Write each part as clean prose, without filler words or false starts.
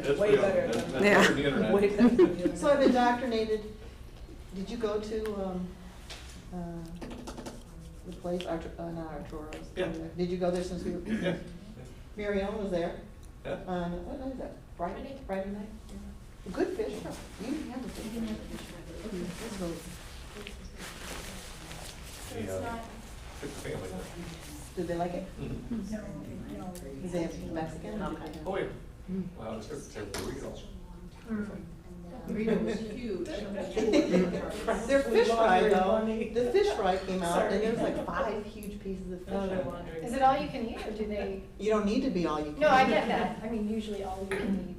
That's Way real. better That's than- better than the internet. Way better than the internet. So I've indoctrinated, did you go to, the place, not Arturo's? Yeah. Did you go there since we were? Yeah. Mary Ellen was there. Yeah. What night is that? Friday? Friday night? Good fish fry. You didn't have the fish fry. Okay, let's go. The, took the family. Did they like it? Mhm. Is they Mexican? Oh, yeah. Wow, it's good. They're burritos. Burrito was huge. Their fish fry Laundry, though, laundry. the fish fry came out and Sorry. there was like 5 huge pieces of fish. No, they're on it. laundry. Is it all you can eat, or do they? You don't need to be all you can. No, I eat. get that. I mean, usually all you can eat.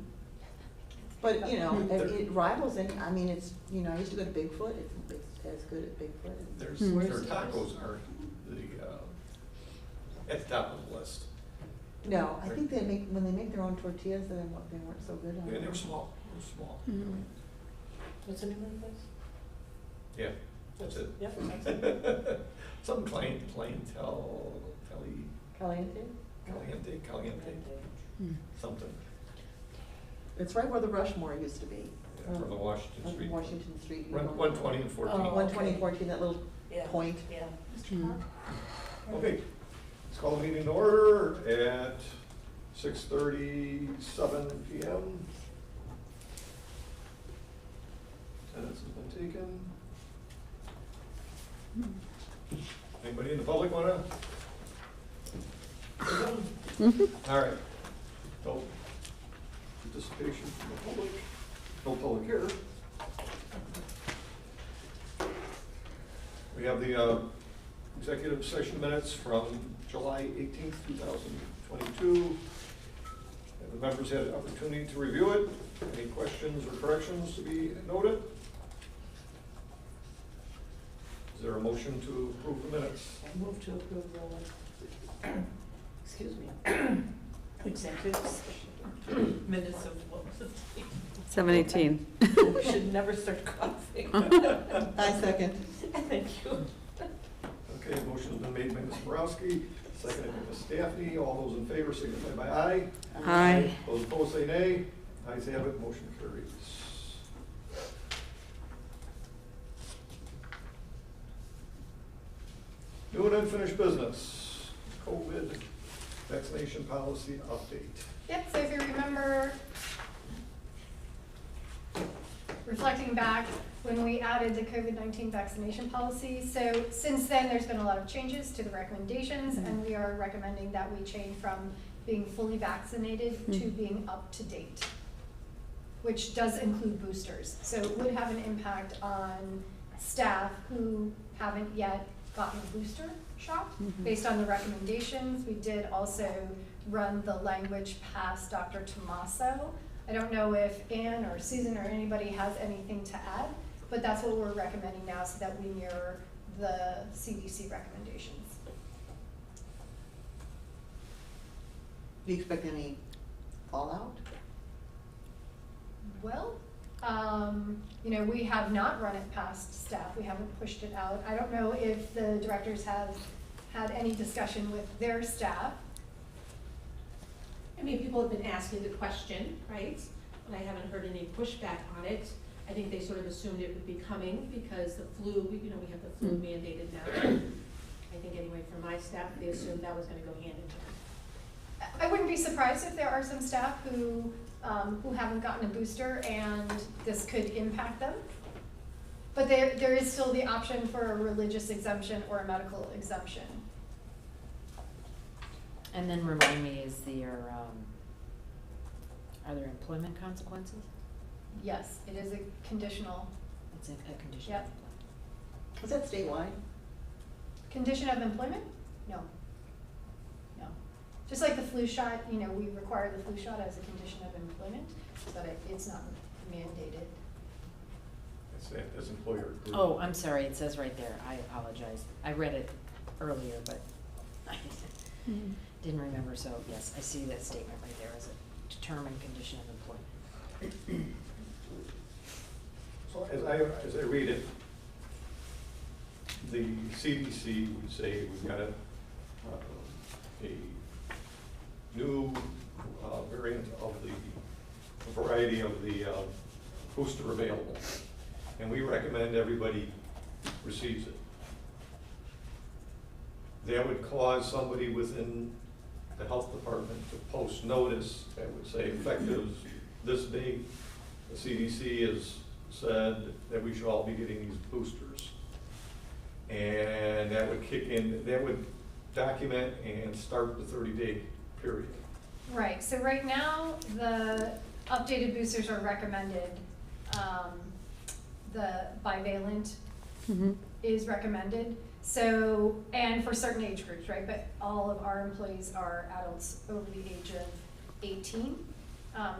But, you know, it rivals any, I mean, it's, you know, I used to go to Bigfoot, it's as good at Bigfoot. Their Where's- tacos aren't at the top of the list. No, I think they make, when they make their own tortillas, they weren't so good. Yeah, they're small, they're small. What's the name of the place? Yeah, that's it. Yep, that's it. Some clientele, Caliente? caliente, something, It's right where the Rushmore used to be. yeah, from the Washington On Street. Washington Street. 120 and 14. Oh. 120 and 14, that little Yeah. point. Yeah. Okay, let's call the meeting to order at 6:37 PM. Attendance has been taken. Anybody in the public wanna? All right. No participation from the public, no public here. We have the executive session minutes from July 18th, 2022. Have the members had an opportunity to review it? Any questions or corrections to be noted? Is there a motion to approve the minutes? I move to approve the, excuse me, executive session minutes of what was it? 7:18. We should never start coughing. I second. Thank you. Okay, motion's been made by Ms. Borowski, seconded by Ms. Staffney. All those in favor signify by aye. Aye. Those opposed say nay. Ayes have it, motion carries. New and unfinished business, COVID vaccination policy update. Yep, so if you remember, reflecting back when we added the COVID-19 vaccination policy, so since then, there's been a lot of changes to the recommendations, and we are recommending that we change from being fully vaccinated to being up to date, which does include boosters. So it would have an impact on staff who haven't yet gotten a booster shot. Based on the recommendations, we did also run the language past Dr. Tomaso. I don't know if Ann or Susan or anybody has anything to add, but that's what we're recommending now so that we mirror the CDC recommendations. Do you expect any fallout? Well, you know, we have not run it past staff. We haven't pushed it out. I don't know if the directors have had any discussion with their staff. I mean, people have been asking the question, right? But I haven't heard any pushback on it. I think they sort of assumed it would be coming because the flu, you know, we have the flu mandated now. I think anyway, for my staff, they assumed that was gonna go hand in hand. I wouldn't be surprised if there are some staff who haven't gotten a booster and this could impact them. But there is still the option for a religious exemption or a medical exemption. And then remind me, are there employment consequences? Yes, it is a conditional, It's a condition Yep. of Is that statewide? condition of employment? No. No. Just like the flu shot, you know, we require the flu shot as a condition of employment, but it's not mandated. That's that, as employer employment. group. Oh, I'm sorry, it says right there, I apologize. I read it earlier, but I didn't remember, so yes, I see that statement right there as a determined condition of employment. So as I read it, the CDC would say we've got a new variant of the variety of the booster available, and we recommend everybody receives it. That would cause somebody within the health department to post notice that would say effective this date, the CDC has said that we should all be getting these boosters. And that would kick in, that would document and start the 30-day period. Right, so right now, the updated boosters are recommended. The bivalent is recommended. So, and for certain age groups, right? But all of our employees are adults over the age of 18.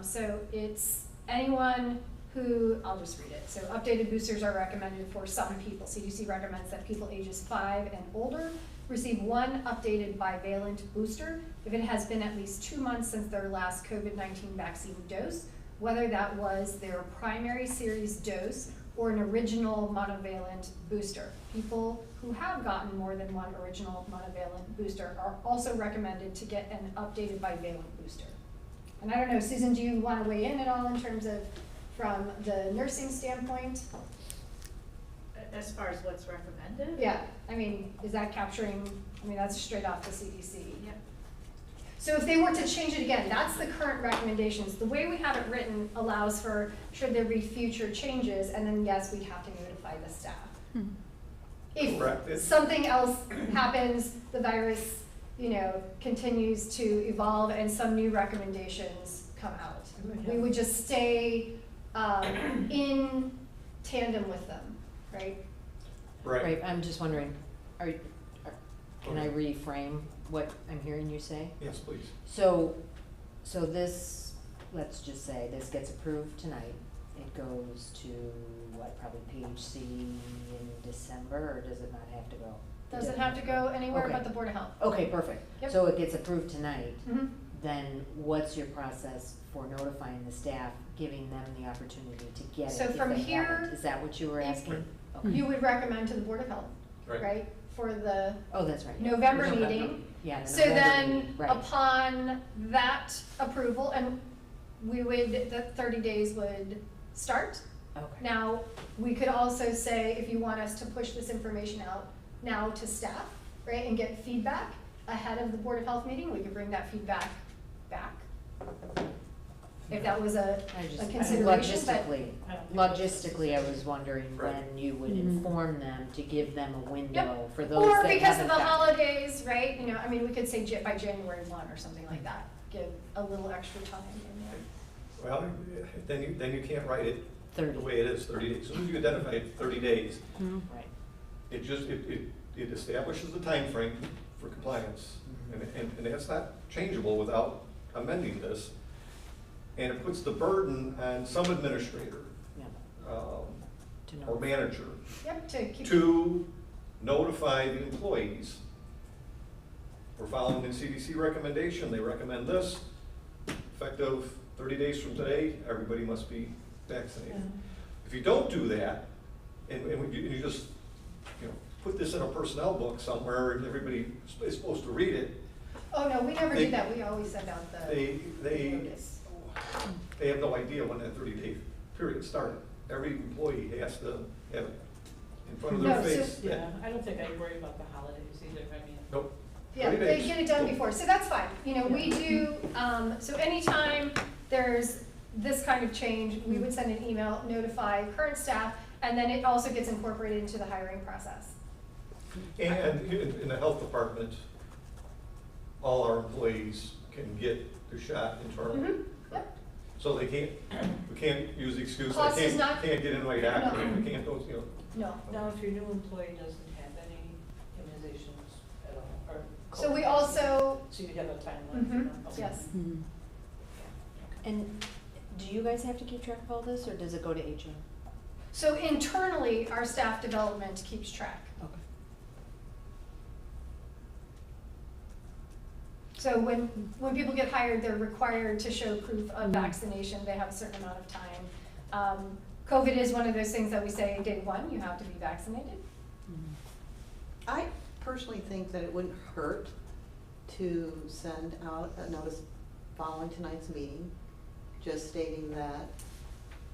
So it's anyone who, I'll just read it. So updated boosters are recommended for some people. CDC recommends that people ages 5 and older receive one updated bivalent booster if it has been at least 2 months since their last COVID-19 vaccine dose, whether that was their primary series dose or an original monovalent booster. People who have gotten more than one original monovalent booster are also recommended to get an updated bivalent booster. And I don't know, Susan, do you want to weigh in at all in terms of from the nursing standpoint? As far as what's recommended? Yeah, I mean, is that capturing, I mean, that's straight off the CDC. Yep. So if they were to change it again, that's the current recommendations. The way we have it written allows for, should there be future changes, and then yes, we'd have to notify the staff. Correct. If something else happens, the virus, you know, continues to evolve and some new recommendations come out. We would just stay in tandem with them, right? Right, I'm just wondering, can I reframe what I'm hearing you say? Yes, please. So this, let's just say, this gets approved tonight, it goes to, what, probably PHC in December, or does it not have to go? Doesn't have to go anywhere Okay. but the Board of Health. Okay, perfect. Yep. So it gets approved tonight, Mhm. then what's your process for notifying the staff, giving them the opportunity to get it So if from they here, haven't? Is that what you were asking? Okay. You would recommend to the Board of Health, Right. right, for the Oh, that's right. yeah. November November. meeting. Yeah, the So November then, meeting, right. upon that approval, and we would, the 30 days would start. Okay. Now, we could also say, if you want us to push this information out now to staff, right, and get feedback ahead of the Board of Health meeting, we could bring that feedback back. If that was a consideration, but. Logistically, I was wondering Right. when you would Mhm. inform them to give them a window Yep. for those that Or haven't because of the gotten it. holidays, right, you know, I mean, we could say by January 1 or something like that, give a little extra time in there. Well, then you can't write it 30. the way it is, 30 days. As soon as you identify it, 30 days, Right. it just, it establishes the time frame for compliance. And that's not changeable without amending this. And it puts the burden on some administrator, Yeah, to know. or manager Yep, to keep. to notify the employees. We're following the CDC recommendation, they recommend this, effective 30 days from today, everybody must be vaccinated. If you don't do that, and you just, you know, put this in a personnel book somewhere and everybody is supposed to read it, Oh, no, we never They- did that, we always send out the they notice. have no idea when that 30-day period started. Every employee has to have it in front of their No, so- face. Yeah, I don't think I worry about the holidays either, I mean. Nope. Yeah, 30 they days. get it done before, so that's fine, you know, we do, so anytime there's this kind of change, we would send an email, notify current staff, and then it also gets incorporated into the hiring process. And in the health department, all our employees can get the shot internally. Mhm, yep. So they can't, we can't use the excuse, I Cost is can't, not- can't get in my doctor, No. we can't go, you know. No, Now, if your new employee doesn't have any immunizations at all, or. so we COVID also, vaccine, So you have a timeline for mhm, them? Okay. yes, And do you guys have to keep track of all this, or does it go to HR? so internally, our staff development keeps track. Okay. So when people get hired, they're required to show proof of vaccination, they have a certain amount of time. COVID is one of those things that we say, day one, you have to be vaccinated. I personally think that it wouldn't hurt to send out a notice following tonight's meeting just stating that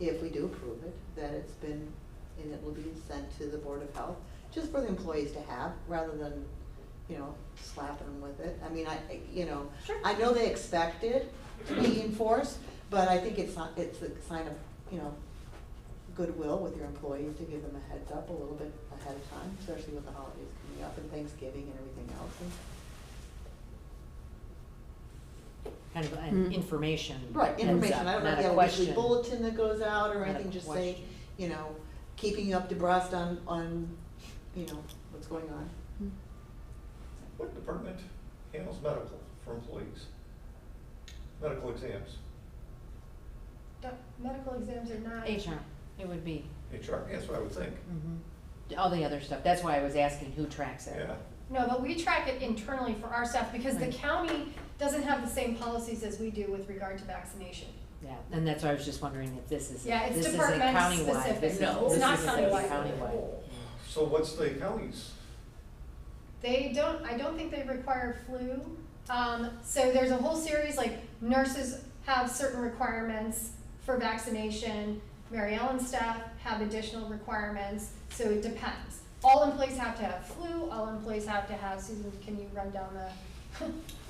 if we do approve it, that it's been, and it will be sent to the Board of Health, just for the employees to have, rather than, you know, slapping them with it. I mean, you know, Sure. I know they expect it to be enforced, but I think it's not, it's a sign of, you know, goodwill with your employees to give them a heads up a little bit ahead of time, especially with the holidays coming up and Thanksgiving and everything else. Kind of an information. Right, heads information, up, I don't know not if a you have a weekly question. bulletin that goes out or Not a anything, just say, question. you know, keeping you up to breast on, you know, what's going on. What department handles medical for employees? Medical exams? Medical exams are not. HR, it would be, HR, that's what I would think. all the other stuff, that's why I was asking who tracks it. Yeah. No, but we track it internally for our staff because the Right. county doesn't have the same policies as we do with regard to vaccination. Yeah, and that's why I was just wondering if this is, Yeah, it's this is a department countywide, specific. this is, No, this it's not is a countywide. countywide. So what's the county's? I don't think they require flu. So there's a whole series, like nurses have certain requirements for vaccination. Mary Ellen staff have additional requirements, so it depends. All employees have to have flu, all employees have to have, Susan, can you run down the?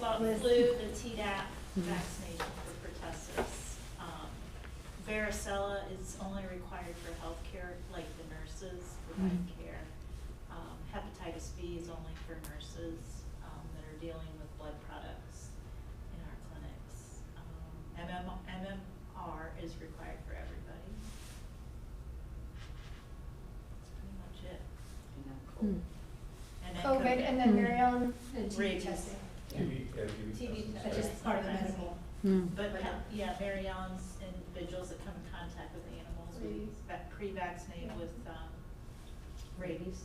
Well, list? flu, the Tdap vaccination for pertussis. Varicella is only required for healthcare, like the nurses provide care. Hepatitis B is only for nurses, that are dealing with blood products in our clinics. MMR is required for everybody. That's pretty much it. And then COVID, and then Mary Ellen, And TB Rabies. testing. TB That's just part of the medical. But, yeah, Mary Ellen's individuals that come in contact with animals, we pre-vaccinate with, rabies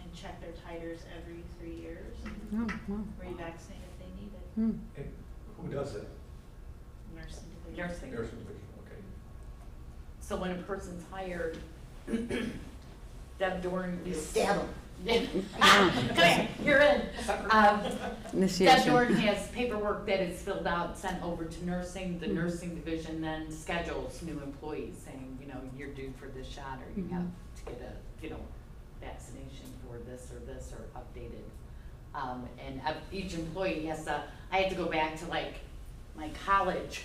and check their titers every 3 years and revaccinate if they need it. And who does it? Nursing division. Nursing. Nursing division, okay. So when a person's hired, Deb Dorn is. Stab 'em. Come here, you're in. Deb Initiation. Dorn has paperwork that is filled out, sent over to nursing. The nursing division then schedules new employees saying, you know, you're due for this shot or you have to get a, you know, vaccination for this or updated. And each employee has to, I had to go back to like my college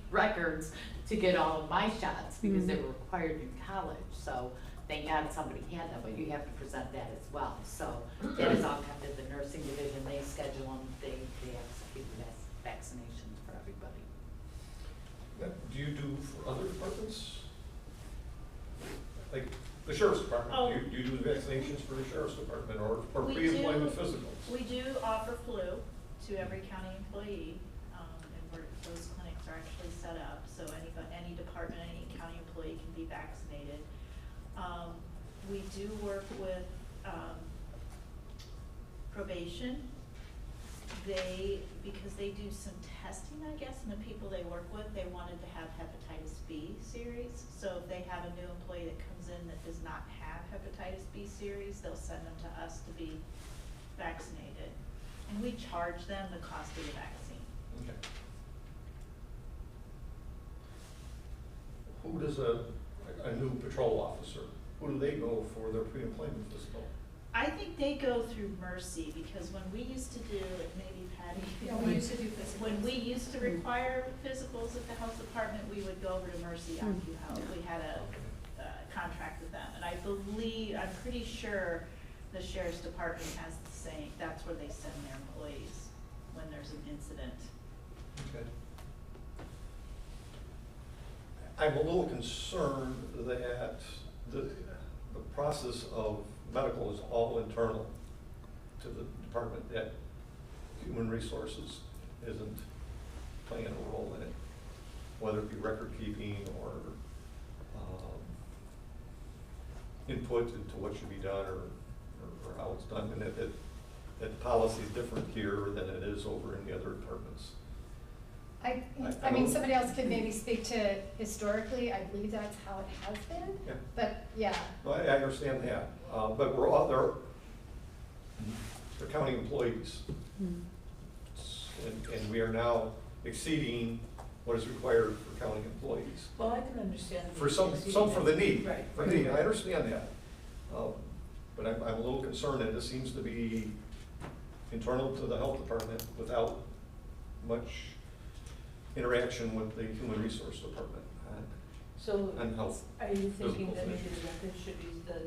records to get all of my shots because they were required in college. So thank God somebody had them, but you have to present that as well. So that is all come to the nursing division. They schedule them, they execute the vaccinations for everybody. Now, do you do for other departments? Like the sheriff's department, Oh. do you do the vaccinations for the sheriff's department or We pre-employment do- physicals? We do offer flu to every county employee, those clinics are actually set up, so any department, any county employee can be vaccinated. We do work with, probation. Because they do some testing, I guess, and the people they work with, they wanted to have hepatitis B series. So if they have a new employee that comes in that does not have hepatitis B series, they'll send them to us to be vaccinated. And we charge them the cost of the vaccine. Okay. Who does a new patrol officer, who do they go for their pre-employment physical? I think they go through Mercy, because when we used to do, maybe Patty. Yeah, we used to do physicals. When we used to require physicals at the health department, we would go over to Mercy IQ Health. We had a contract with them, and I'm pretty sure the sheriff's department has the same, that's where they send their employees when there's an incident. Okay. I'm a little concerned that the process of medical is all internal to the department, that human resources isn't playing a role in it, whether it be record keeping or input into what should be done or how it's done, and that the policy is different here than it is over in the other departments. I I mean, don't- somebody else could maybe speak to historically, I believe that's how it has been, Yeah. but yeah. Well, I understand that, but we're all, they're county employees. And we are now exceeding what is required for county employees. Well, I can understand. For some for the need, Right. for need, I understand that. But I'm a little concerned that this seems to be internal to the health department without much interaction with the human resource department So on health. are you thinking physical that maybe issues. the records should be, the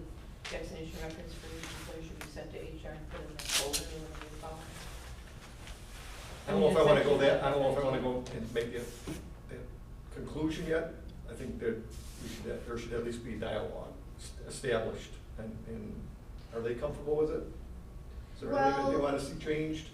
vaccination records for each employee should be sent to HR and put in the folder or whatever you call it? I don't know if I wanna go that, I don't know if I wanna go and make that conclusion yet. I think that there should at least be dialogue established, and are they comfortable with it? Is there anything that they Well- wanna see changed?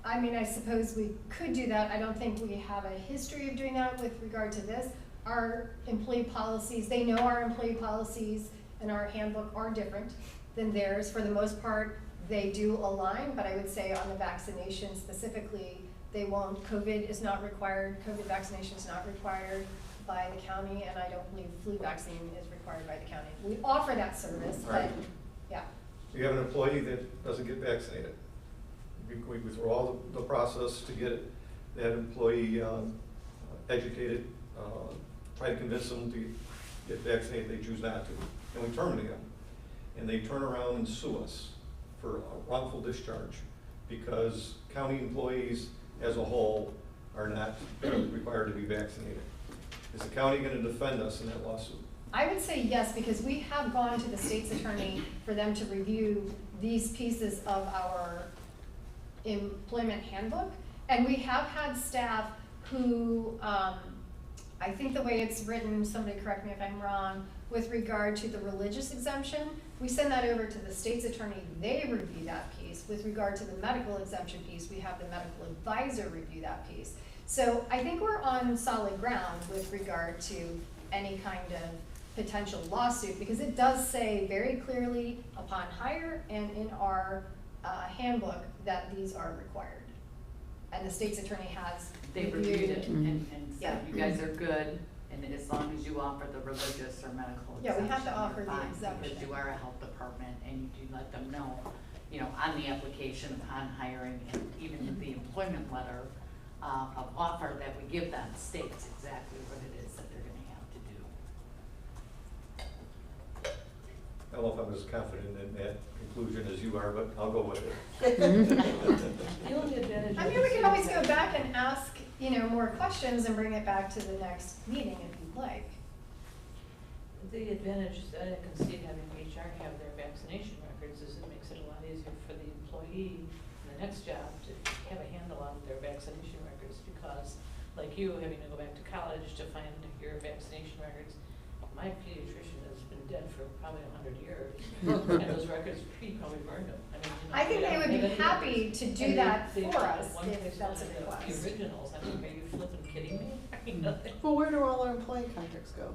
I mean, I suppose we could do that. I don't think we have a history of doing that with regard to this. Our employee policies, they know our employee policies and our handbook are different than theirs. For the most part, they do align, but I would say on the vaccination specifically, they won't. COVID is not required, COVID vaccination is not required by the county, and I don't believe flu vaccine is required by the county. We offer that service, but, Right. yeah. You have an employee that doesn't get vaccinated. We go through all the process to get that employee educated, try to convince them to get vaccinated, they choose not to, and we terminate them. And they turn around and sue us for a wrongful discharge because county employees as a whole are not required to be vaccinated. Is the county gonna defend us in that lawsuit? I would say yes, because we have gone to the state's attorney for them to review these pieces of our employment handbook. And we have had staff who, I think the way it's written, somebody correct me if I'm wrong, with regard to the religious exemption, we send that over to the state's attorney, they review that piece. With regard to the medical exemption piece, we have the medical advisor review that piece. So I think we're on solid ground with regard to any kind of potential lawsuit, because it does say very clearly upon hire and in our handbook that these are required. And the state's attorney has They reviewed it and Yeah. said, you guys are good, and as long as you offer the religious or medical Yeah, we have exemption, to offer you're the fine, exemption. because you are a health department, and you do let them know, you know, on the application upon hiring, and even with the employment letter of offer that we give them states exactly what it is that they're gonna have to do. I don't know if I'm as confident in that conclusion as you are, but I'll go with it. The only advantage. I mean, we can always go back and ask, you know, more questions and bring it back to the next meeting if you'd like. The advantage that I can see having HR have their vaccination records is it makes it a lot easier for the employee in the next job to have a handle on their vaccination records, because like you, having to go back to college to find your vaccination records, my pediatrician has been dead for probably 100 years, and those records, he probably burned them. I mean, you know, I think they would be don't- happy to do and that they- for us one if place that's a wanted request. The originals, I mean, are you flipping kidding me? I mean, nothing. Well, where do all our employee contracts go?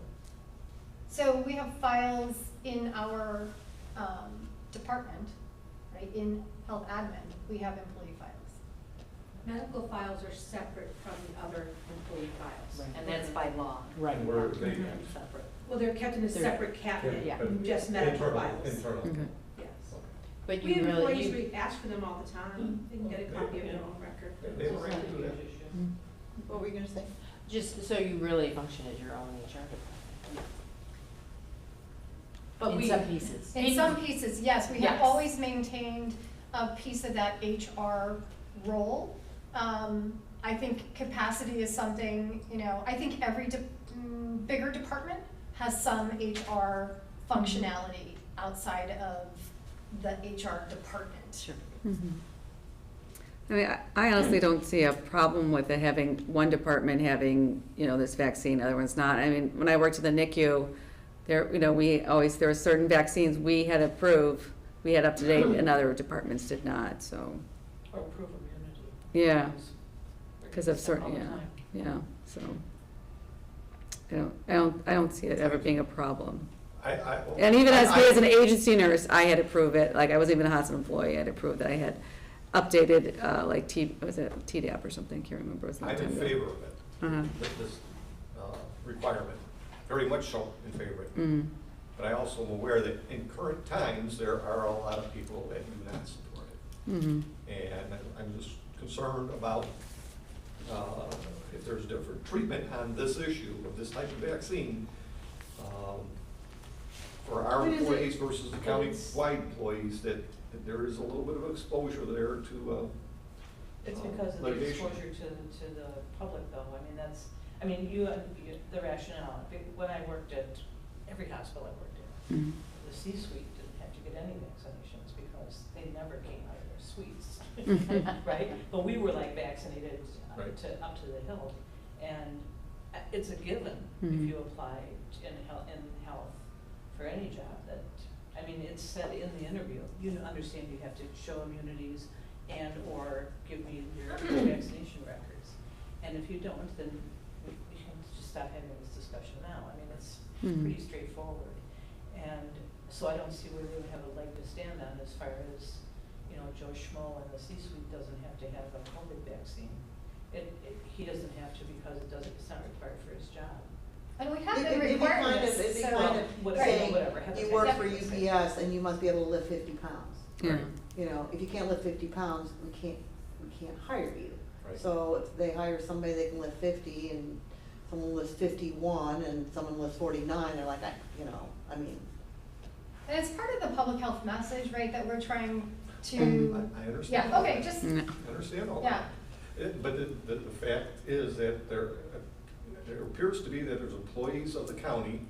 So we have files in our department, right, in health admin, we have employee files. Medical files are separate from the other employee files. Right. And that's by law. Right. And where they, Separate. Well, they're kept in a They're- separate cabinet, Yeah. just medical internal, files. internal. Okay. Yes. Okay. But We you have really, employees, you, we ask for them all the time, they can get a copy of their own record. They have a right to do that. What were you gonna say? just, so you really function as your own HR department. But In we- some pieces. In some pieces, yes, we have Yes. always maintained a piece of that HR role. I think capacity is something, you know, I think every bigger department has some HR functionality outside of the HR department. Sure. I mean, I honestly don't see a problem with it having one department having, you know, this vaccine, other ones not. I mean, when I worked at the NICU, there, you know, there were certain vaccines we had approved, we had up to date, and other departments did not, so, Or prove immunity. yeah, We're because of all certain, the yeah, time. yeah, so. I don't see it ever being a problem. And even as me as an agency nurse, I had to prove it, like, I wasn't even a hospital employee, I had to prove that I had updated, like, was it TDAP or something, can't remember, it was a long I'm time in ago. favor of it, Uh-huh. this requirement, very much so in favor of it. Mm. But I also am aware that in current times, there are a lot of people that do not support it. Mhm. And I'm just concerned about if there's different treatment on this issue of this type of vaccine, for our What is it? employees versus the county-wide employees, that there is a little bit of exposure there to, It's because of the litigation. exposure to the public though, I mean, that's, I mean, the rationale, when I worked at every hospital I worked in, Mhm. the C-suite didn't have to get any vaccinations because they never came out of their suites, Mhm. right? But we were like vaccinated Right. up to the hilt, and it's a given if Mhm. you apply in health for any job that, I mean, it's said in the interview, you understand you have to show immunities and/or give me your vaccination records. And if you don't, then we can just stop having this discussion now. I mean, it's Mhm. pretty straightforward. And so I don't see where they would have a leg to stand on as far as, you know, Joe Schmo in the C-suite doesn't have to have a COVID vaccine. He doesn't have to because it's not required for his job. And we have the It'd be kind of- requirements, it'd be so. kind of Whatever, saying, whatever, have you to work take for it. UPS and you must be able to lift 50 pounds. Yeah. You know, if you can't lift 50 pounds, we can't hire you. Right. So if they hire somebody that can lift 50 and someone lifts 51 and someone lifts 49, they're like, I mean, And it's part of the public health message, right, that we're trying I to, understand. yeah, okay, just, No. I understand all yeah. that. But the fact is that there appears to be that there's employees of the county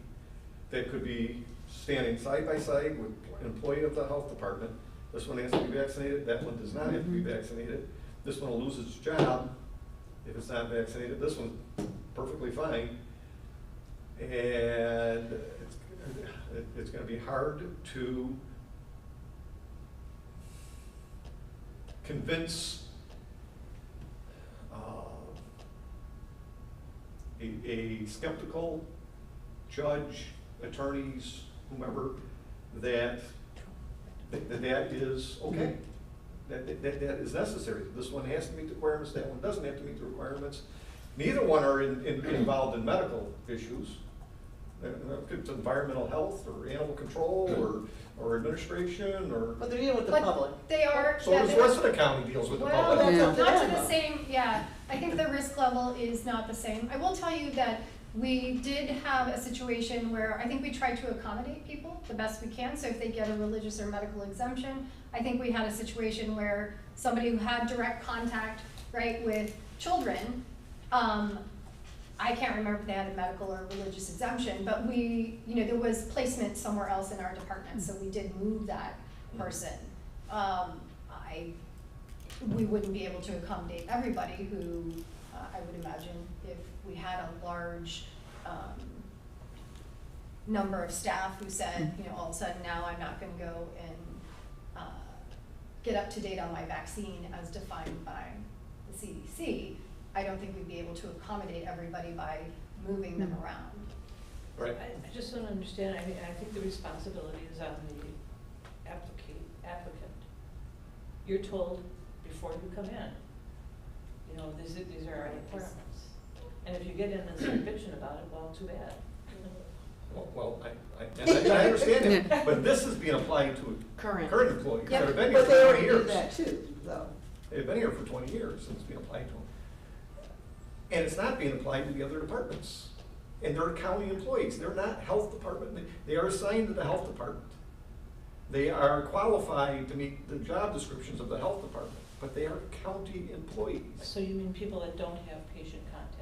that could be standing side by side with an employee of the health department. This one has to be vaccinated, that one does not have to be vaccinated. This one will lose its job if it's not vaccinated, this one's perfectly fine. And it's gonna be hard to convince a skeptical judge, attorneys, whomever, that is okay. That is necessary. This one has to meet the requirements, that one doesn't have to meet the requirements. Neither one are involved in medical issues. It's environmental health or animal control or administration or, but they're dealing with the But public. they are, so yeah, does the they're- rest of the county deals with the Well, public. that's Yeah. up to not to them, the though. same, yeah, I think the risk level is not the same. I will tell you that we did have a situation where I think we tried to accommodate people the best we can, so if they get a religious or medical exemption, I think we had a situation where somebody who had direct contact, right, with children, I can't remember if they had a medical or religious exemption, but there was placement somewhere else in our department, so we did move that person. We wouldn't be able to accommodate everybody who, I would imagine, if we had a large, number of staff who said, all of a sudden now I'm not gonna go and, get up to date on my vaccine as defined by the CDC, I don't think we'd be able to accommodate everybody by moving them around. Right. I just don't understand, I mean, I think the responsibility is on the applicant. You're told before you come in, these are our requirements. And if you get in and start bitching about it, well, too bad. Well, I understand that, but this is being applied to Current. current employees that have been here But they for 20 already do years. that too, though. They've been here for 20 years, and it's being applied to them. And it's not being applied to the other departments. And they're county employees, they're not health department, they are assigned to the health department. They are qualified to meet the job descriptions of the health department, but they are county employees. So you mean people that don't have patient contact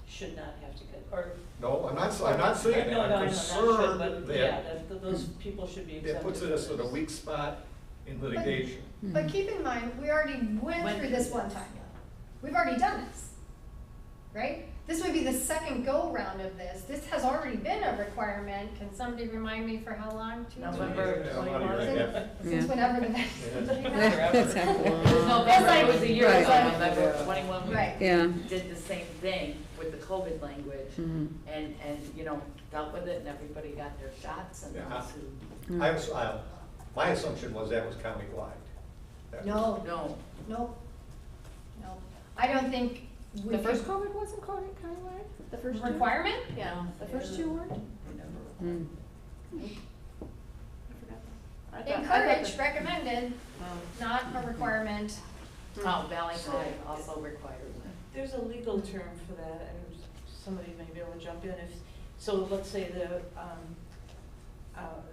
should not have to get, or? No, I'm not saying that, No, I'm not concerned should, but yeah, that those people should be that exempted. puts us at a weak spot in litigation. But keep in mind, we already went through this one time. We've already done this, right? This would be the second go-round of this. This has already been a requirement. Can somebody remind me for how long? 2, 3 November Yeah, I'm not even- 21. yeah. Since Yeah. whenever the vaccine came out. Exactly. November, it was a year Right. ago, November 21, we Right. Yeah. did the same thing with the COVID language. Mhm. And, dealt with it and everybody got their shots and Yeah. those who, My assumption was that was countywide. That was- No, no. no, no. I don't think we The first could- COVID wasn't countywide? The first two? requirement? Yeah, the first two weren't? Mm. I forgot that. Encouraged, recommended, Oh. not a requirement. Oh, Valley High also requires it. There's a legal term for that, and somebody may be able to jump in if, so let's say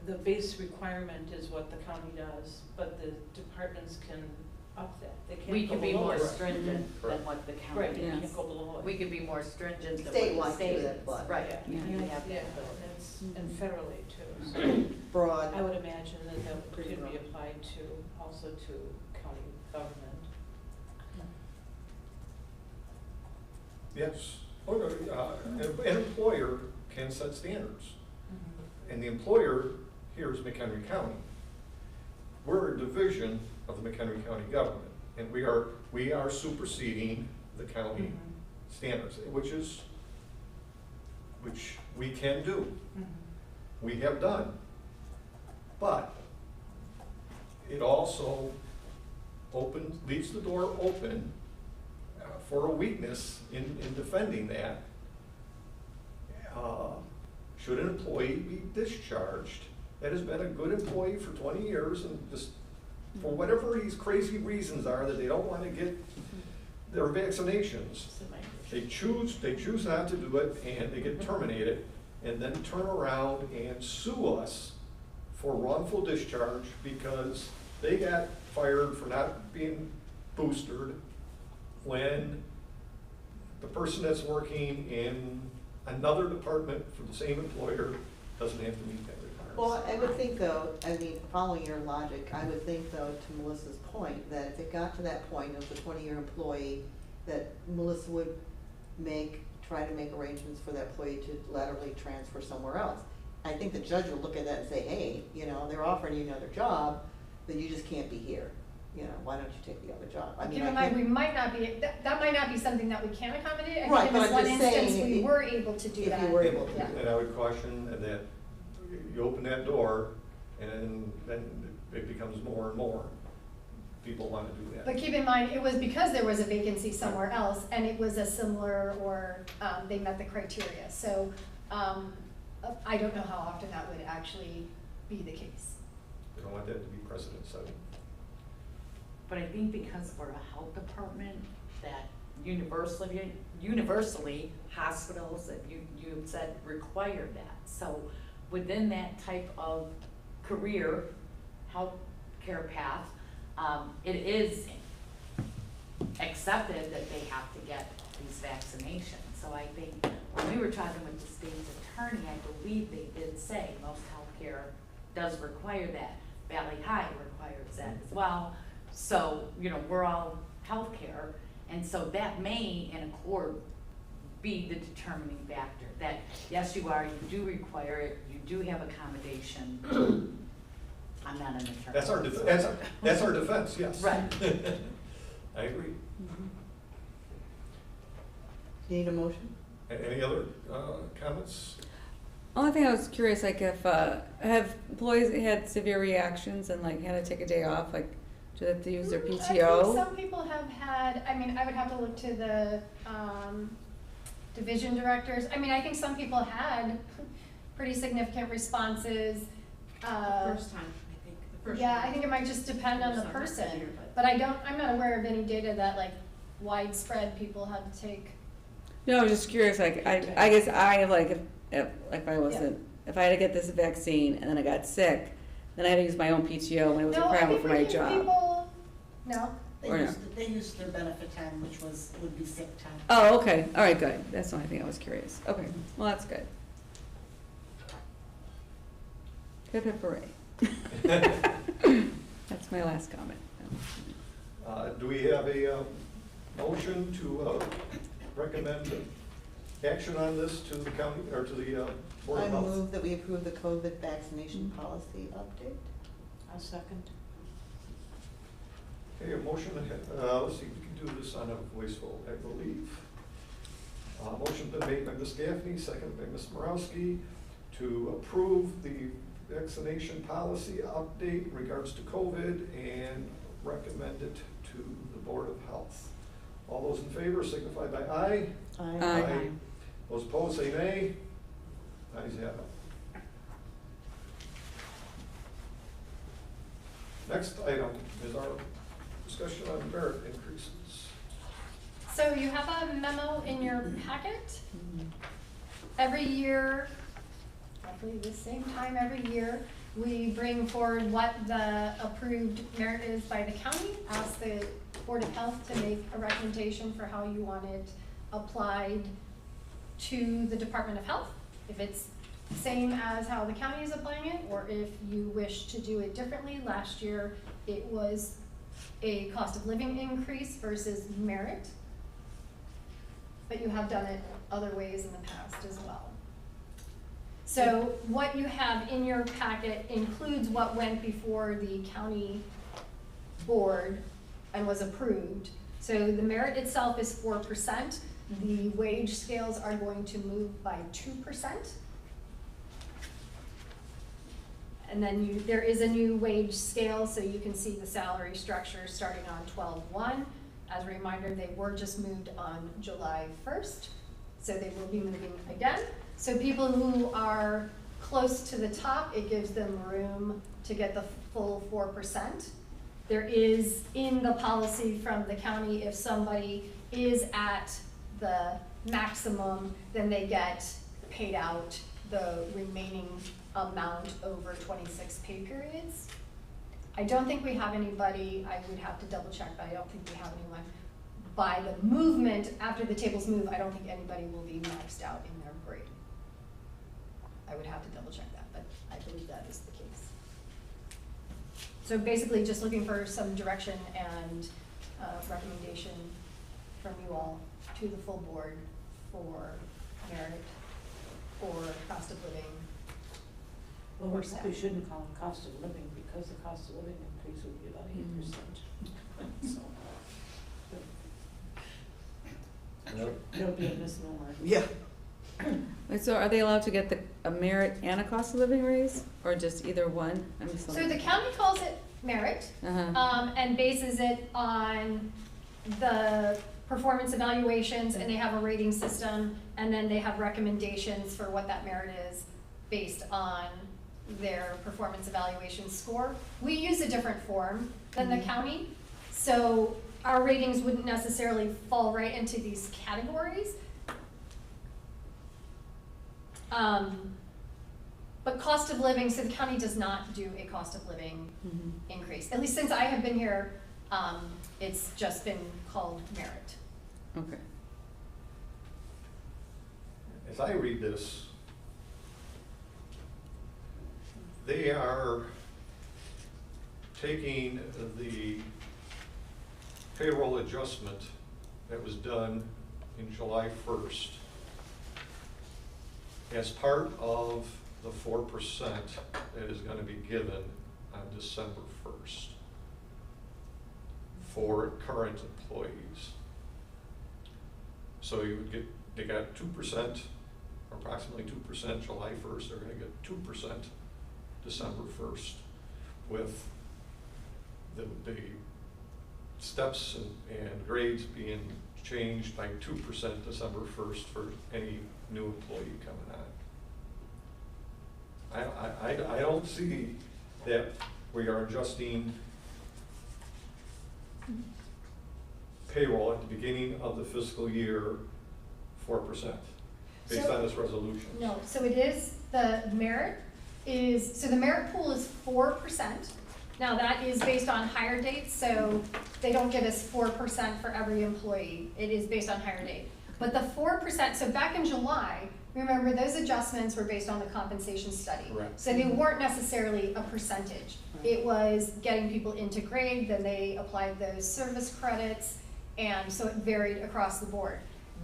the base requirement is what the county does, but the departments can up that, they can't go below We could be more it. stringent than what the county Right, they is. can't go below it. We could be more stringent than what State the wants to do state that, is. but- Right. Yeah, You have yeah, that ability. that's, and federally too, so Broad. I would imagine that that Pretty could be broad. applied to, also to county government. Yes. Oh, no, an employer can set standards. And the employer here is McHenry County. We're a division of the McHenry County government, and we are superseding the county standards, which we can do. We have done. But it also leaves the door open for a weakness in defending that. Should an employee be discharged that has been a good employee for 20 years and just, for whatever these crazy reasons are that they don't want to get their vaccinations, they choose not to do it and they get terminated, and then turn around and sue us for wrongful discharge because they got fired for not being boosted when the person that's working in another department for the same employer doesn't have to meet that requirement. Well, I would think though, I mean, following your logic, I would think though, to Melissa's point, that if it got to that point of the 20-year employee, that Melissa would try to make arrangements for that employee to laterally transfer somewhere else. I think the judge will look at that and say, hey, they're offering you another job, but you just can't be here. Why don't you take the other job? I mean, Keep in mind, we might not be, that might not be something that we can accommodate. I Right, think in but this I'm one just saying, instance, we if- were able to do if that. you were able to Yeah. do And I would caution that you open that door and then it becomes more and more people want to do that. But keep in mind, it was because there was a vacancy somewhere else, and it was a similar, or they met the criteria. So I don't know how often that would actually be the case. We don't want that to be precedent setting. But I think because we're a health department, that universally hospitals, that you said require that. So within that type of career, healthcare path, it is accepted that they have to get these vaccinations. So I think when we were talking with the state's attorney, I believe they did say most healthcare does require that. Valley High requires that as well. So, we're all healthcare, and so that may, in accord, be the determining factor. That, yes, you do require it, you do have accommodation. I'm not an attorney. That's our defense, yes. Right. I agree. You need a motion? Any other comments? Only thing I was curious, like if, have employees had severe reactions and like had to take a day off, like do they have to use their I think PTO? some people have had, I would have to look to the division directors. I think some people had pretty significant responses. The first time, I think, the first Yeah, time. I think it might just depend on the Some person, severe, but I'm not aware of any data that like widespread people had to take. No, I was just curious, like, I guess I, like, if I wasn't, if I had to get this vaccine and then I got sick, then I had to use my own PTO when it was a No, I problem think for we my give job. people, no, Or no? They used their benefit time, which would be sick time. Oh, okay, all right, good, that's the only thing I was curious, okay, well, that's good. Hip hip hooray. That's my last comment. Do we have a motion to recommend action on this to the county, or to the Board I of Health? move that we approve the COVID vaccination policy update. I'll second. Okay, a motion, let's see, we can do this on a voice vote, I believe. Motion been made by Ms. Gaffney, seconded by Ms. Morowski, to approve the vaccination policy update in regards to COVID and recommend it to the Board of Health. All those in favor signify by aye. Aye. Those opposed say nay. Ayes have it. Next item is our discussion on merit increases. So you have a memo in your packet. Every year, roughly the same time every year, we bring forward what the approved merit is by the county, ask the Board of Health to make a recommendation for how you want it applied to the Department of Health. If it's same as how the county is applying it, or if you wish to do it differently. Last year, it was a cost of living increase versus merit. But you have done it other ways in the past as well. So what you have in your packet includes what went before the county board and was approved. So the merit itself is 4%. The wage scales are going to move by 2%. And then there is a new wage scale, so you can see the salary structure starting on 12/1. As a reminder, they were just moved on July 1st, so they will be moving again. So people who are close to the top, it gives them room to get the full 4%. There is in the policy from the county, if somebody is at the maximum, then they get paid out the remaining amount over 26 pay periods. I don't think we have anybody, I would have to double check, but I don't think we have anyone. By the movement, after the tables move, I don't think anybody will be maxed out in their grade. I would have to double check that, but I believe that is the case. So basically just looking for some direction and recommendation from you all to the full board for merit or cost of living. Well, Or we staff. probably shouldn't call them cost of living, because the cost of living increase would be about 8%. So, it'll be a misnomer. Yeah. Wait, so are they allowed to get a merit and a cost of living raise, or just either one? So the county calls it merit, and bases it on the performance evaluations, and they have a rating system, and then they have recommendations for what that merit is based on their performance evaluation score. We use a different form than the county, so our ratings wouldn't necessarily fall right into these categories. But cost of living, so the county does not do a cost of living increase. At least since I have been here, it's just been called merit. Okay. As I read this, they are taking the payroll adjustment that was done in July 1st as part of the 4% that is going to be given on December 1st for current employees. So you would get, they got 2%, approximately 2% July 1st, they're going to get 2% December 1st with the steps and grades being changed by 2% December 1st for any new employee coming on. I don't see that we are adjusting payroll at the beginning of the fiscal year 4% based So- on this resolution. No, so it is, the merit is, so the merit pool is 4%. Now that is based on hire dates, so they don't give us 4% for every employee. It is based on hire date. But the 4%, so back in July, remember those adjustments were based on the compensation study. Correct. So they weren't necessarily a percentage. It was getting people into grade, then they applied those service credits, and so it varied across the board.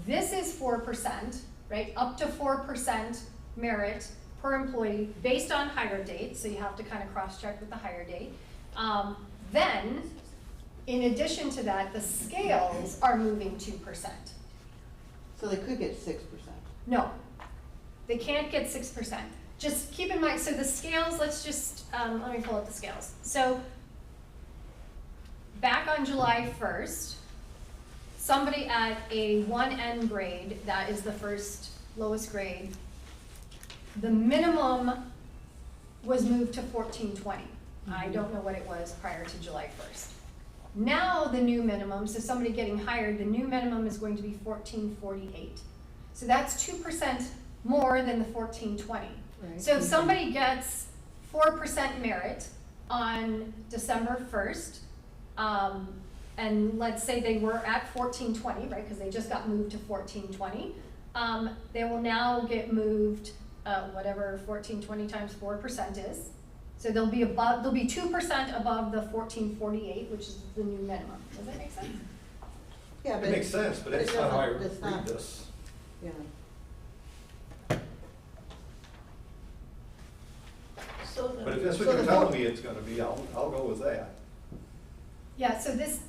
This is 4%, right? Up to 4% merit per employee based on hire date, so you have to kind of cross-check with the hire date. Then, in addition to that, the scales are moving 2%. So they could get 6%. No, they can't get 6%. Just keep in mind, so the scales, let's just, let me pull up the scales. So, back on July 1st, somebody at a 1N grade, that is the first lowest grade, the minimum was moved to 1420. I don't know what it was prior to July 1st. Now the new minimum, so somebody getting hired, the new minimum is going to be 1448. So that's 2% more than the 1420. Right. So if somebody gets 4% merit on December 1st, and let's say they were at 1420, right, because they just got moved to 1420, they will now get moved, whatever 1420 times 4% is. So they'll be 2% above the 1448, which is the new minimum. Does that make sense? Yeah, It makes sense, but it's not how I it's not- read this. Yeah. So the. But if that's what So you're the telling four- me it's gonna be, I'll go with that. Yeah, so this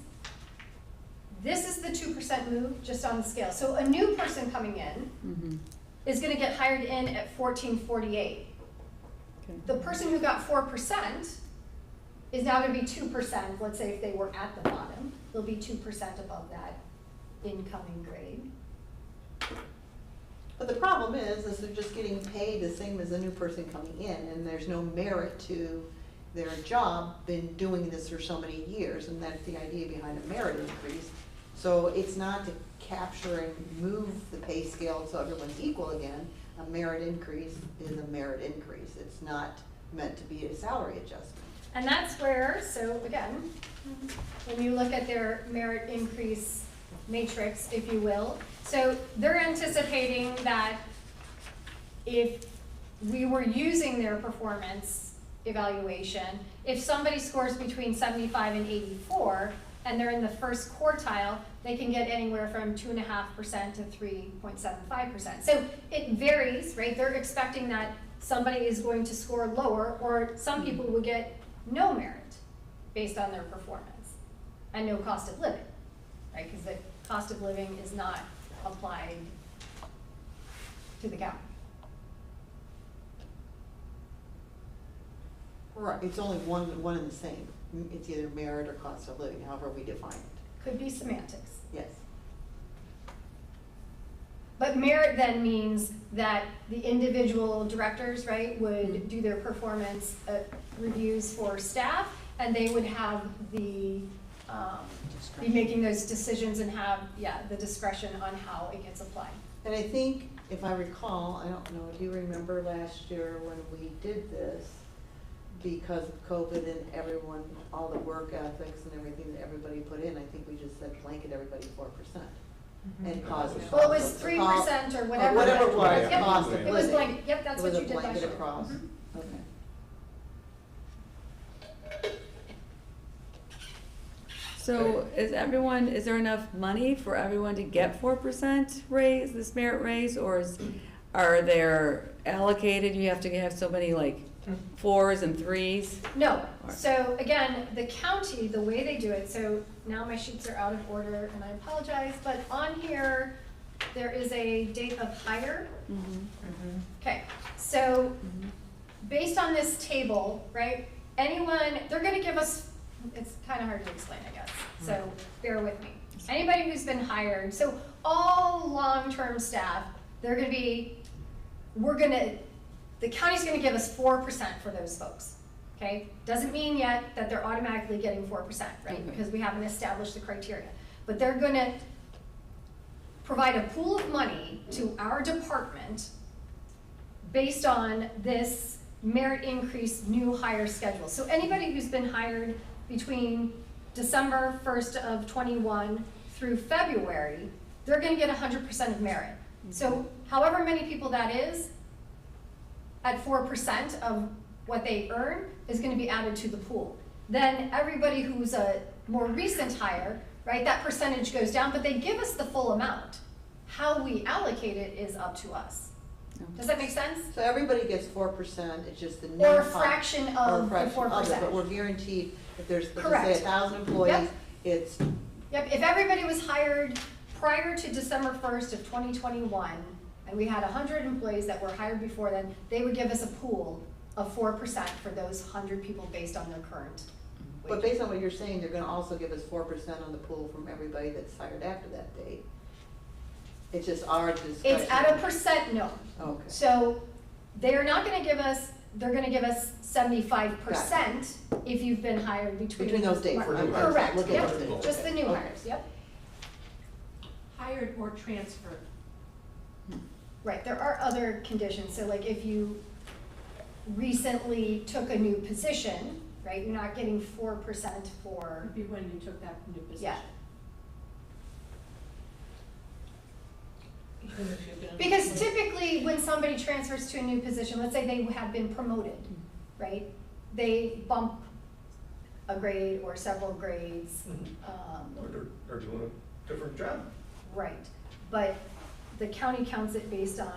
is the 2% move just on the scale. So a new person coming in Mhm. is gonna get hired in at 1448. Okay. The person who got 4% is now gonna be 2%, let's say if they were at the bottom, they'll be 2% above that incoming grade. But the problem is they're just getting paid the same as a new person coming in, and there's no merit to their job, been doing this for so many years, and that's the idea behind a merit increase. So it's not to capture and move the pay scale so everyone's equal again. A merit increase is a merit increase. It's not meant to be a salary adjustment. And that's where, so again, when you look at their merit increase matrix, if you will, so they're anticipating that if we were using their performance evaluation, if somebody scores between 75 and 84, and they're in the first quartile, they can get anywhere from 2.5% to 3.75%. So it varies, right? They're expecting that somebody is going to score lower, or some people will get no merit based on their performance, and no cost of living, right? Because the cost of living is not applied to the county. Right, it's only one and the same. It's either merit or cost of living, however we define it. Could be semantics. Yes. But merit then means that the individual directors, right, would do their performance reviews for staff, and they would have the, be making those decisions and have, the discretion on how it gets applied. And I think, if I recall, I don't know, do you remember last year when we did this, because of COVID and everyone, all the work ethics and everything that everybody put in, I think we just said blanket everybody 4%. And cause. Well, it was 3% or whatever. Whatever it was, Yep. cost of It was living. blanket, yep, that's what you did It was a last year. blanket across. Mhm. Okay. So is there enough money for everyone to get 4% raise, this merit raise, or are there allocated, you have to have so many like 4s and 3s? No, so again, the county, the way they do it, so now my sheets are out of order and I apologize, but on here, there is a date of hire. Okay, so based on this table, right, anyone, they're gonna give us, it's kind of hard to explain, I guess, so bear with me. Anybody who's been hired, so all long-term staff, they're gonna be, the county's gonna give us 4% for those folks, okay? Doesn't mean yet that they're automatically getting 4%, right? Okay. Because we haven't established the criteria. But they're gonna provide a pool of money to our department based on this merit increase new hire schedule. So anybody who's been hired between December 1st of 21 through February, they're gonna get 100% of merit. So however many people that is, at 4% of what they earn is gonna be added to the pool. Then everybody who's a more recent hire, right, that percentage goes down, but they give us the full amount. How we allocate it is up to us. Does that make sense? So everybody gets 4%, it's just the new. Or a fund- fraction or a of the fraction 4%. it, But we're guaranteed, if there's, let's just say Correct. 1,000 employees, Yep. it's, Yep, if everybody was hired prior to December 1st of 2021, and we had 100 employees that were hired before then, they would give us a pool of 4% for those 100 people based on their current but wage. based on what you're saying, they're gonna also give us 4% on the pool from everybody that's hired after that date. It's just our discretion. It's at a percent, no. Okay. So they're not gonna give us they're gonna give us 75% if you've been hired between. those dates. For new hires. Correct, Look at yep, those dates. just the new Okay. hires, yep. Hired or transferred. Right, there are other conditions, so like if you recently took a new position, right, you're not getting 4% for, Would be when you took that new position. yeah. Even if you've been. Because typically, when somebody transfers to a new position, let's say they have been promoted, right? They bump a grade or several grades, Or they're doing a different job. right. But the county counts it based on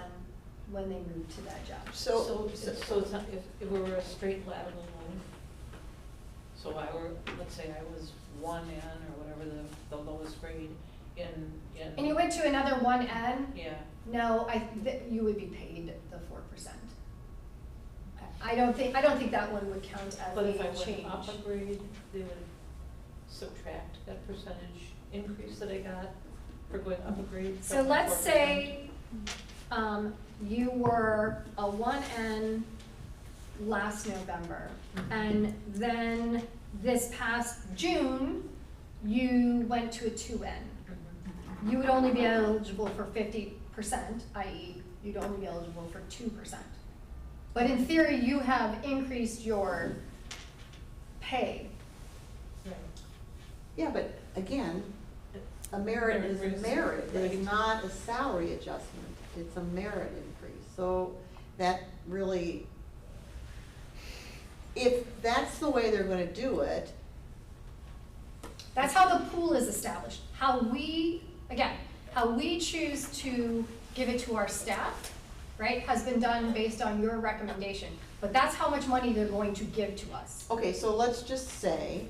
when they move to that job. So it's not, if it were a straight lateral move, so I were, let's say I was 1N or whatever the lowest grade in. And you went to another 1N, Yeah, no, you would be paid the 4%. I don't think that one would count as but if I a went change. up a grade, they would subtract that percentage increase that I got for going up a grade. So from the let's 4%. say, you were a 1N last November, and then this past June, you went to a 2N. You would only be eligible for 50%, i.e. you'd only be eligible for 2%. But in theory, you have increased your pay. Right. Yeah, but again, a merit is a merit, Right. it's not a salary adjustment, it's a merit increase. So that really, if that's the way they're gonna do it, That's how the pool is established. How we choose to give it to our staff, right, has been done based on your recommendation. But that's how much money they're going to give to us. okay, so let's just say,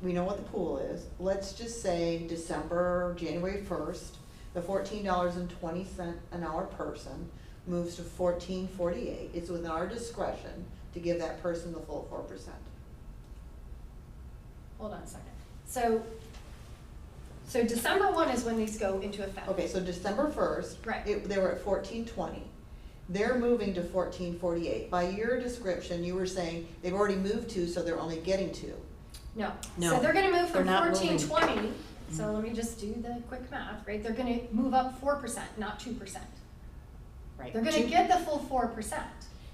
we know what the pool is, let's just say January 1st, the $14.20 an hour person moves to $14.48. It's within our discretion to give that person the full 4%. Hold on a second. So December 1 is when these go into effect. Okay, so December 1st. Right. They were at 14.20. They're moving to 14.48. By your description, you were saying they've already moved to, so they're only getting to. No. No, So they're gonna move they're from not moving. 14.20, so let me just do the quick math, right? They're gonna move up 4%, not 2%. right. They're gonna get the full 4%.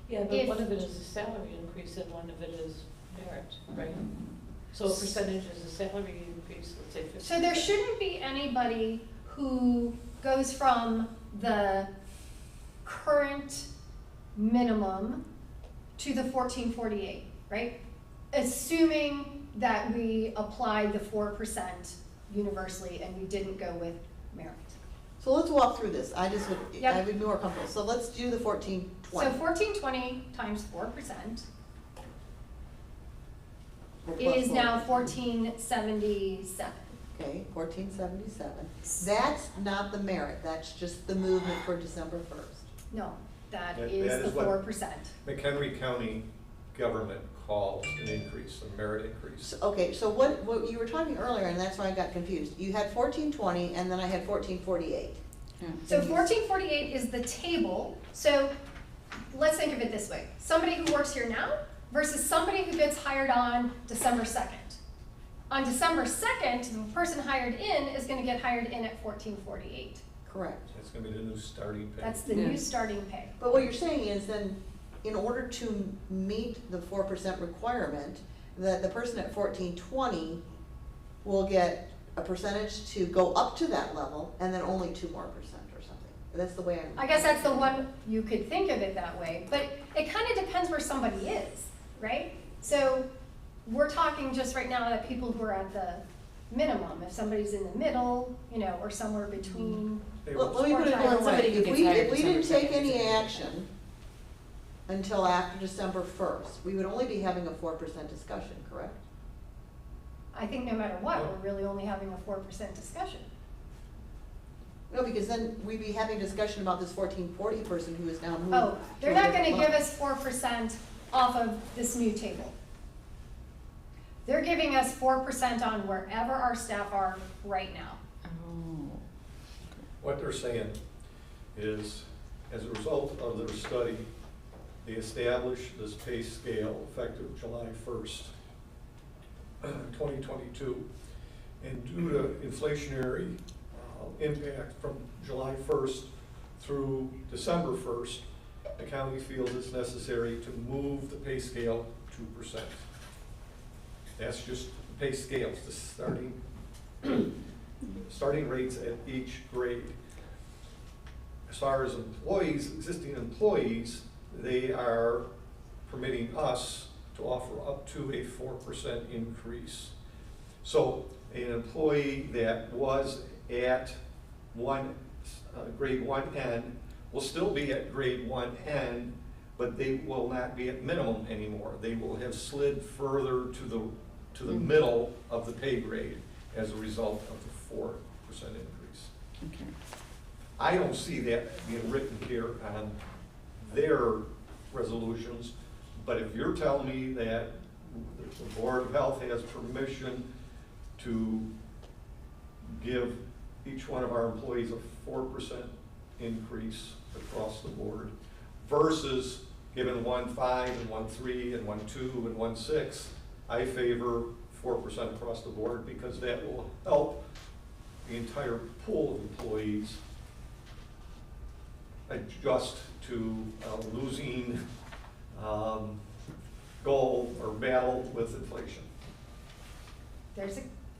Yeah, but If- one of it is a salary increase and one of it is merit, right? So a percentage is a salary increase, let's say 50%. So there shouldn't be anybody who goes from the current minimum to the 14.48, right? Assuming that we applied the 4% universally and we didn't go with merit. So let's walk through this. I just would, Yep. I would be more comfortable. So let's do the 14.20. So 14.20 times 4% We're plus is four. now 14.77. Okay, 14.77. That's not the merit, that's just the movement for December 1st. No, that That is the is what- 4%. McHenry County government calls an increase, a merit increase. So, okay, so what you were talking earlier, and that's why I got confused. You had 14.20 and then I had 14.48. So 14.48 is the table, so let's think of it this way. Somebody who works here now versus somebody who gets hired on December 2nd. On December 2nd, the person hired in is gonna get hired in at 14.48. Correct. That's gonna be the new starting pay. That's the Yeah. new starting pay. But what you're saying is then, in order to meet the 4% requirement, that the person at 14.20 will get a percentage to go up to that level, and then only 2% more or something. That's the way I'm. I guess that's the one, you could think of it that way, but it kind of depends where somebody is, right? So we're talking just right now that people who are at the minimum, if somebody's in the middle, you know, or somewhere between. They Well, were- let me put it Well, another way. somebody who If gets we, hired if we didn't December take 2nd any is a- action until after December 1st, we would only be having a 4% discussion, correct? I think no matter what, we're really only having a 4% discussion. No, because then we'd be having discussion about this 14.40 person who is now moved. Oh, they're to a not gonna different give level. us 4% off of this new table. They're giving us 4% on wherever our staff are right now. Oh. What they're saying is, as a result of their study They established this pay scale effective July 1st, 2022. And due to inflationary impact from July 1st through December 1st, the county feels it's necessary to move the pay scale 2%. That's just the pay scales, the starting rates at each grade. As far as employees, existing employees, they are permitting us to offer up to a 4% increase. So an employee that was at grade 1N will still be at grade 1N, but they will not be at minimum anymore. They will have slid further to the middle of the pay grade as a result of the 4% increase. Okay. I don't see that being written here on their resolutions, but if you're telling me that the Board of Health has permission to give each one of our employees a 4% increase across the board versus giving 1.5 and 1.3 and 1.2 and 1.6, I favor 4% across the board because that will help the entire pool of employees adjust to losing goal or battle with inflation.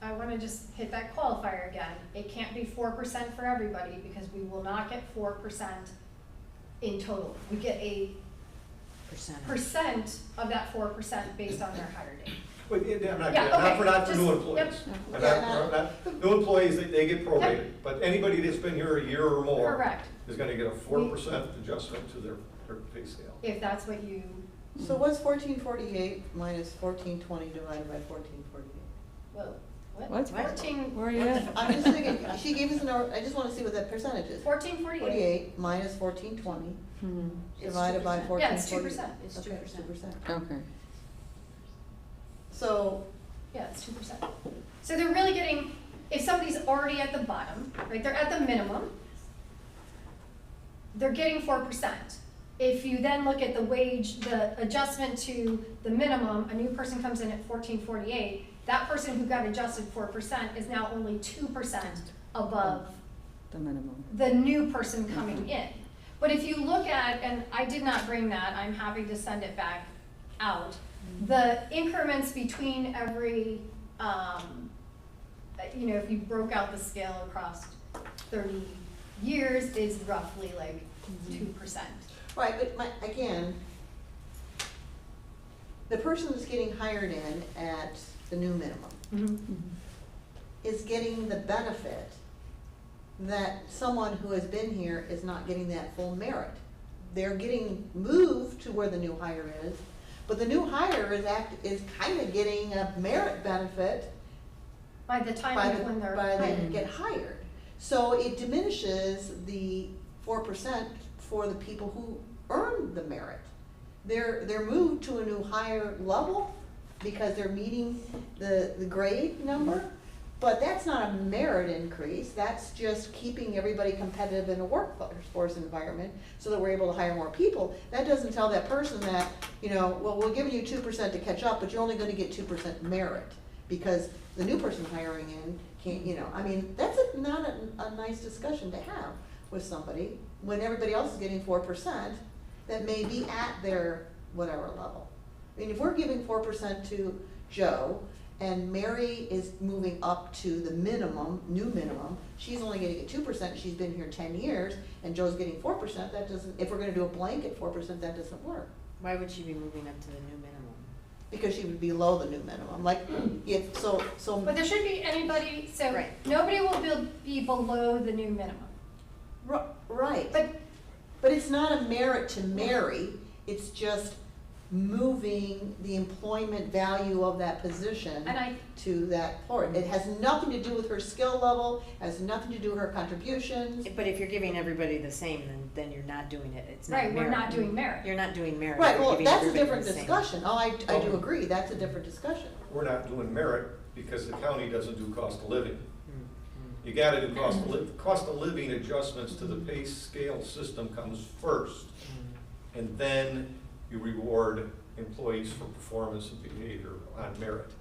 I want to just hit that qualifier again. It can't be 4% for everybody because we will not get 4% in total. We get a percent of that 4% based on their hire date. But yeah, I'm not, Yeah, not okay, for not for just- new employees. yep. I'm not, new employees, they get prorated, but anybody that's been here a year or more Correct, is gonna get a 4% adjustment to their pay scale. if that's what you, So what's 1448 minus 1420 divided by 1448? well, what? What? 14, Where are you at? I'm just thinking, she gave us I just wanna see what that percentage is. 1448. 48 minus 1420 Hmm. divided by 1448. Yeah, it's 2%. It's Okay, 2%. 2%. Okay. So, Yeah, it's 2%. So they're really getting, if somebody's already at the bottom, right, they're at the minimum, they're getting 4%. If you then look at the wage, the adjustment to the minimum, a new person comes in at 1448, that person who got adjusted 4% is now only 2% above The minimum. the new person coming in. But if you look at, and I did not bring that, I'm happy to send it back out, the increments between every, you know, if you broke out the scale across 30 years is roughly like 2%. right, but again, the person that's getting hired in at the new minimum is getting the benefit that someone who has been here is not getting that full merit. They're getting moved to where the new hire is, but the new hire is kind of getting a merit benefit By the time by of when they're by they hired. get hired. So it diminishes the 4% for the people who earn the merit. They're moved to a new higher level because they're meeting the grade number, but that's not a merit increase, that's just keeping everybody competitive in a workforce environment so that we're able to hire more people. That doesn't tell that person that, you know, well, we're giving you 2% to catch up, but you're only gonna get 2% merit because the new person hiring in can't, you know, I mean, that's not a nice discussion to have with somebody when everybody else is getting 4% that may be at their whatever level. I mean, if we're giving 4% to Joe and Mary is moving up to the minimum, new minimum, she's only getting 2%, she's been here 10 years, and Joe's getting 4%, that doesn't, if we're gonna do a blanket 4%, that doesn't work. Why would she be moving up to the new minimum? Because she would be below the new minimum, like, if, so. But there shouldn't be anybody, so Right. nobody will be below the new minimum. Right, But but it's not a merit to Mary, it's just moving the employment value of that position And I- to that part. It has nothing to do with her skill level, has nothing to do with her contributions. But if you're giving everybody the same, then you're not doing it, it's not Right, merit. we're not doing merit. You're not doing merit. Right, you're well, giving that's a everybody different the same. discussion, oh, I do agree, that's a different discussion. We're not doing merit because the county doesn't do cost of living. Mm, You gotta do cost of living adjustments to the pay scale system comes first. mm. And then you reward employees for performance and behavior on merit.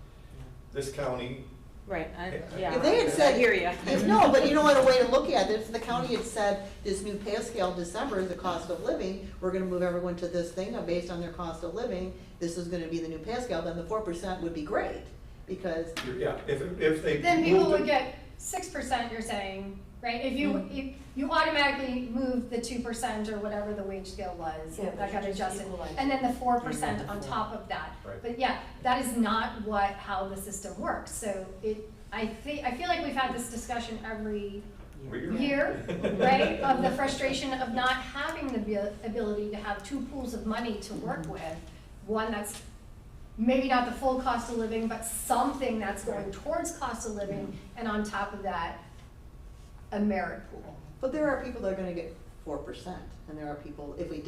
This county, Right, If they had said. I hear ya. No, but you know what, a way to look at it, if the county had said, this new pay scale in December is the cost of living, we're gonna move everyone to this thing based on their cost of living, this is gonna be the new pay scale, then the 4% would be great, because, yeah, if they. Then people moved it- would get 6%, you're saying, right? If you automatically move the 2% or whatever the wage scale was, Yeah, that got but you just adjusted, equalize and then the 4% Yeah. on top of that. Right. But yeah, that is not how the system works, so I feel like we've had this discussion every year, right? Of the frustration of not having the ability to have two pools of money to work with. One that's maybe not the full cost of living, but something that's going towards cost of living, and on top of that, a merit pool. but there are people that are gonna get 4%, and there are people, if we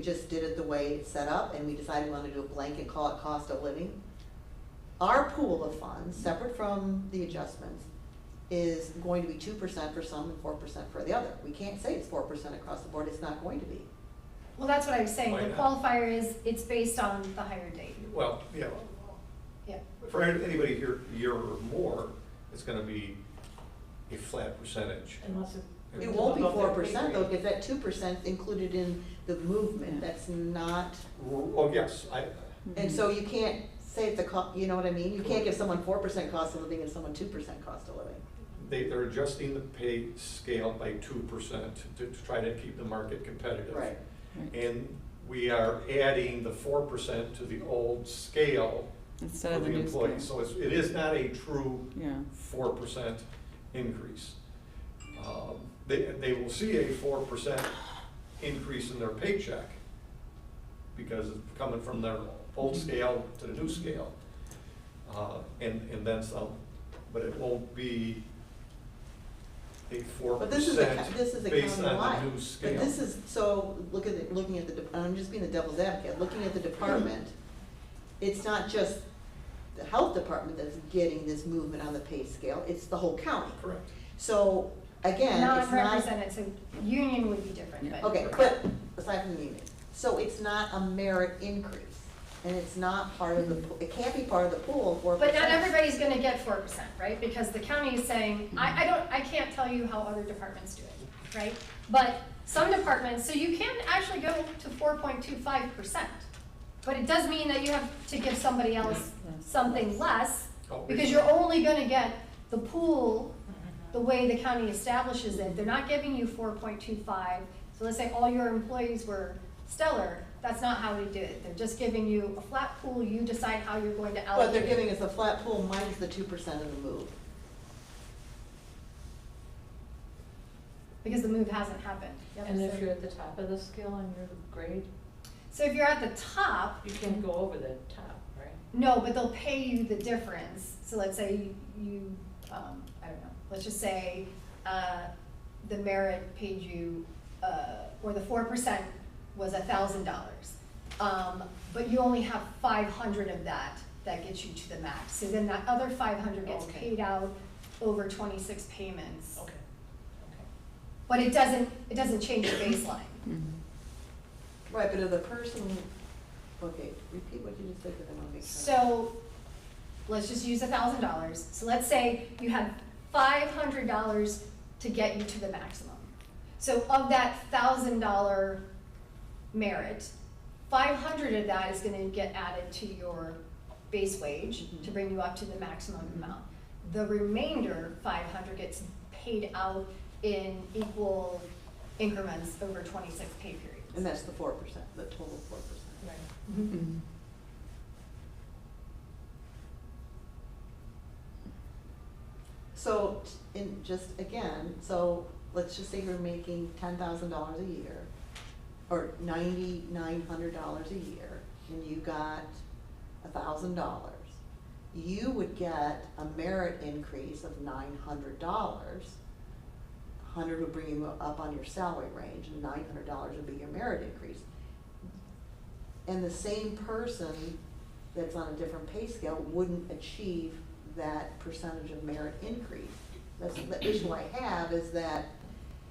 just did it the way it's set up, and we decided we wanna do a blanket, call it cost of living, our pool of funds, separate from the adjustments, is going to be 2% for some and 4% for the other. We can't say it's 4% across the board, it's not going to be. Well, that's what I was saying, Why the not? qualifier is, it's based on the higher date. Well, yeah, Yeah, for anybody here, a year or more, it's gonna be a flat percentage. Unless it. It won't be above their pay 4% though, grade. because that 2% included in the movement, that's not, Oh, yes, and so you can't say you know what I mean? You can't give someone 4% cost of living and someone 2% cost of living. they're adjusting the pay scale by 2% to try to keep the market competitive. Right. And we are adding the 4% to the old scale Instead for of the the new employees. scale. So it is not a true Yeah. 4% increase. They will see a 4% increase in their paycheck because it's coming from their old scale to the new scale. And then some, but it won't be a 4% But this is a based on the countywide. new scale. But this is, so, looking at I'm just being the devil's advocate, looking at the department, it's not just the health department that's getting this movement on the pay scale, it's the whole county. Correct. So, again, it's not. non-represented, so union would be different, but. Okay, but aside from the union, so it's not a merit increase, and it's not part of the, it can't be part of the pool of 4%. But not everybody's gonna get 4%, right? Because the county is saying, I can't tell you how other departments do it, right? But some departments, so you can actually go to 4.25%. But it does mean that you have to give somebody else something less, Oh, because you're only gonna get the pool the way the county establishes it. They're not giving you 4.25. So let's say all your employees were stellar, that's not how they do it. They're just giving you a flat pool, you decide how you're going to allocate. But they're giving us a flat pool minus the 2% of the move. Because the move hasn't happened. Yep, And if so- you're at the top of the scale on your grade, So if you're at the top, you can't go over the top, right? no, but they'll pay you the difference. So let's say you, I don't know, let's just say, the merit paid you, or the 4% was $1,000. But you only have 500 of that gets you to the max. So then that other 500 gets Okay. paid out over 26 payments. Okay. But it doesn't change the baseline. Right, but if the person, okay, repeat what you just said, because I want to make sure. So, let's just use $1,000. So let's say you had $500 to get you to the maximum. So of that $1,000 merit, 500 of that is gonna get added to your base wage to bring you up to the maximum amount. The remainder, 500, gets paid out in equal increments over 26 pay periods. And that's the 4%, the total 4%. Right. Mhm. So, again, so let's just say you're making $10,000 a year, or $9,900 a year, and you got $1,000. You would get a merit increase of $900. 100 would bring you up on your salary range, and $900 would be your merit increase. And the same person that's on a different pay scale wouldn't achieve that percentage of merit increase. That's the issue I have, is that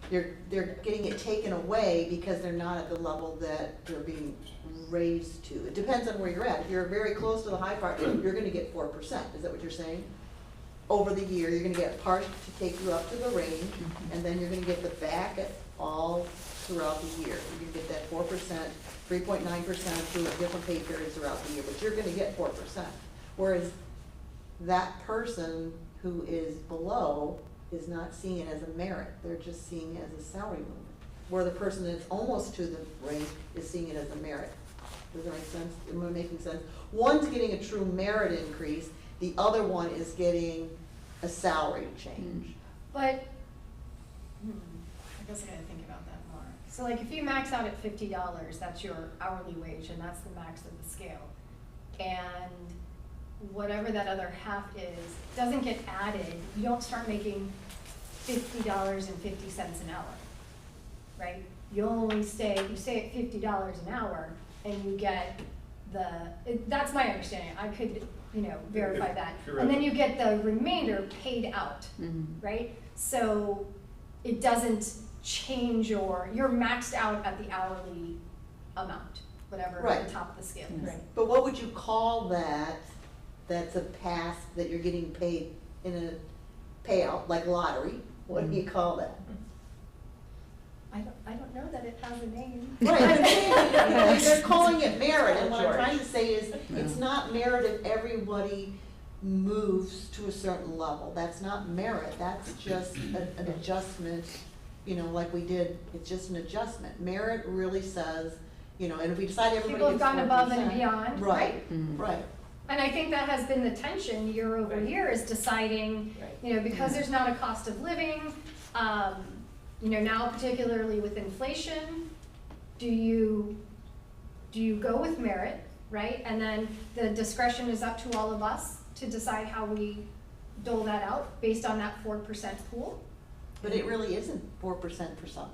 they're getting it taken away because they're not at the level that they're being raised to. It depends on where you're at. If you're very close to the high part, you're gonna get 4%. Is that what you're saying? Over the year, you're gonna get part to take you up to the range, and then you're gonna get the back at all throughout the year. You're gonna get that 4%, 3.9% through different pay periods throughout the year, but you're gonna get 4%. Whereas that person who is below is not seeing it as a merit, they're just seeing it as a salary movement. Where the person that's almost to the range is seeing it as a merit. Does that make sense? Am I making sense? One's getting a true merit increase, the other one is getting a salary change. But, I guess I gotta think about that more. So like if you max out at $50, that's your hourly wage and that's the max of the scale. And whatever that other half is, doesn't get added, you don't start making $50.50 an hour, right? You only stay at $50 an hour and you get that's my understanding, I could, verify that. If And then you get the remainder paid out, right? So it doesn't change you're maxed out at the hourly amount, whatever Right. the top of the scale is. Right. But what would you call that, that's a pass that you're getting paid in a payout, like lottery? What do you call that? I don't know that it has a name. Right, I'm saying, they're calling it merit, and what I'm trying to say is, it's not merit if everybody moves to a certain level. That's not merit, that's just an adjustment, like we did, it's just an adjustment. Merit really says, and if we decide everybody People have gets 4%. gone above and beyond, right? Right. And I think that has been the tension year over year, is deciding, because there's not a cost of living, now particularly with inflation, do you go with merit, right? And then the discretion is up to all of us to decide how we dole that out based on that 4% pool. But it really isn't 4% for some.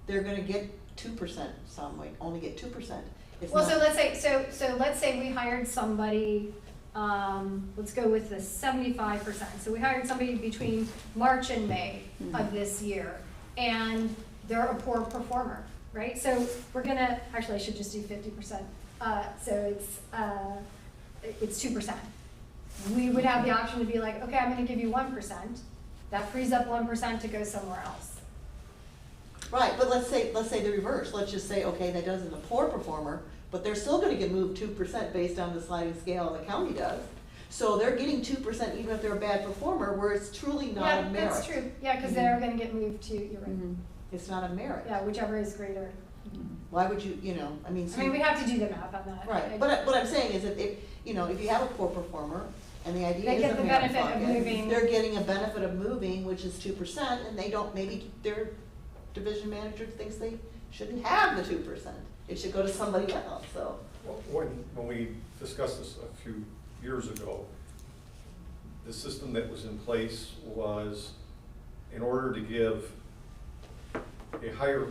They're gonna get 2%, some might only get 2%. It's Well, so not- let's say we hired somebody, let's go with the 75%. So we hired somebody between March and May of this year, and they're a poor performer, right? So we're gonna, actually I should just do 50%. So it's 2%. We would have the option to be like, okay, I'm gonna give you 1%. That frees up 1% to go somewhere else. Right, but let's say the reverse, let's just say, okay, that doesn't a poor performer, but they're still gonna get moved 2% based on the sliding scale the county does. So they're getting 2% even if they're a bad performer, where it's truly not a merit. Yeah, that's true. Yeah, because they're gonna get moved to, you're right. It's not a merit. Yeah, whichever is greater. Why would you, I mean, we have to do the math on that. Right, but what I'm saying is that if you have a poor performer, and the idea They is get a the merit benefit of bucket, moving. they're getting a benefit of moving, which is 2%, and they don't, maybe their division manager thinks they shouldn't have the 2%. It should go to somebody else, so. Well, when we discussed this a few years ago, the system that was in place was, in order to give a higher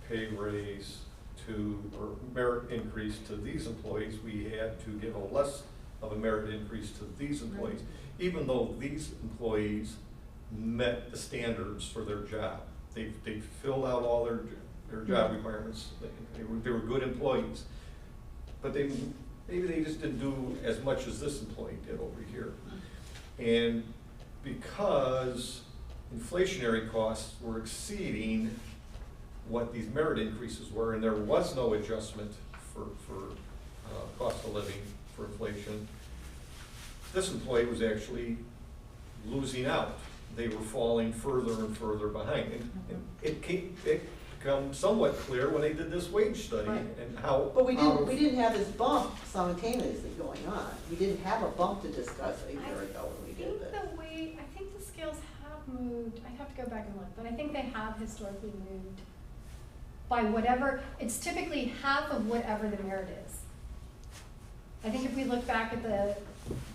pay raise or merit increase to these employees, we had to give a less of a merit increase to these employees, even though these employees met the standards for their job. They filled out all their job requirements. They were good employees. But maybe they just didn't do as much as this employee did over here. And because inflationary costs were exceeding what these merit increases were, and there was no adjustment for cost of living for inflation, this employee was actually losing out. They were falling further and further behind. And it became somewhat clear when they did this wage study Right. and how. But we didn't have this bump simultaneously going on. We didn't have a bump to discuss a year ago when we did this. I think the scales have moved, I have to go back and look, but I think they have historically moved by whatever, it's typically half of whatever the merit is. I think if we look back at the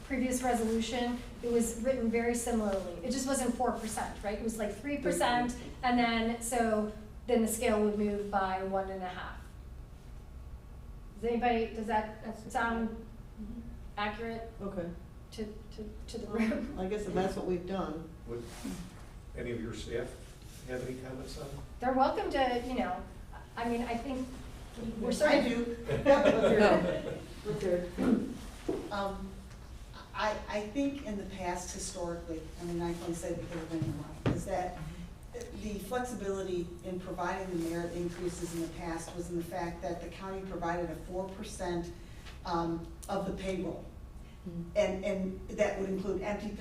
previous resolution, it was written very similarly. It just wasn't 4%, right? It was like 3%, and then the scale would move by 1.5. Does that sound accurate Okay, to the room? I guess if that's what we've done. Would any of your staff have any comments on? They're welcome to, you know, I mean, I think we're sort I of. do. Let's hear it. I think in the past historically, I mean, I can say because of anyone, is that the flexibility in providing the merit increases in the past was in the fact that the county provided a 4% of the payroll. And that would include vacant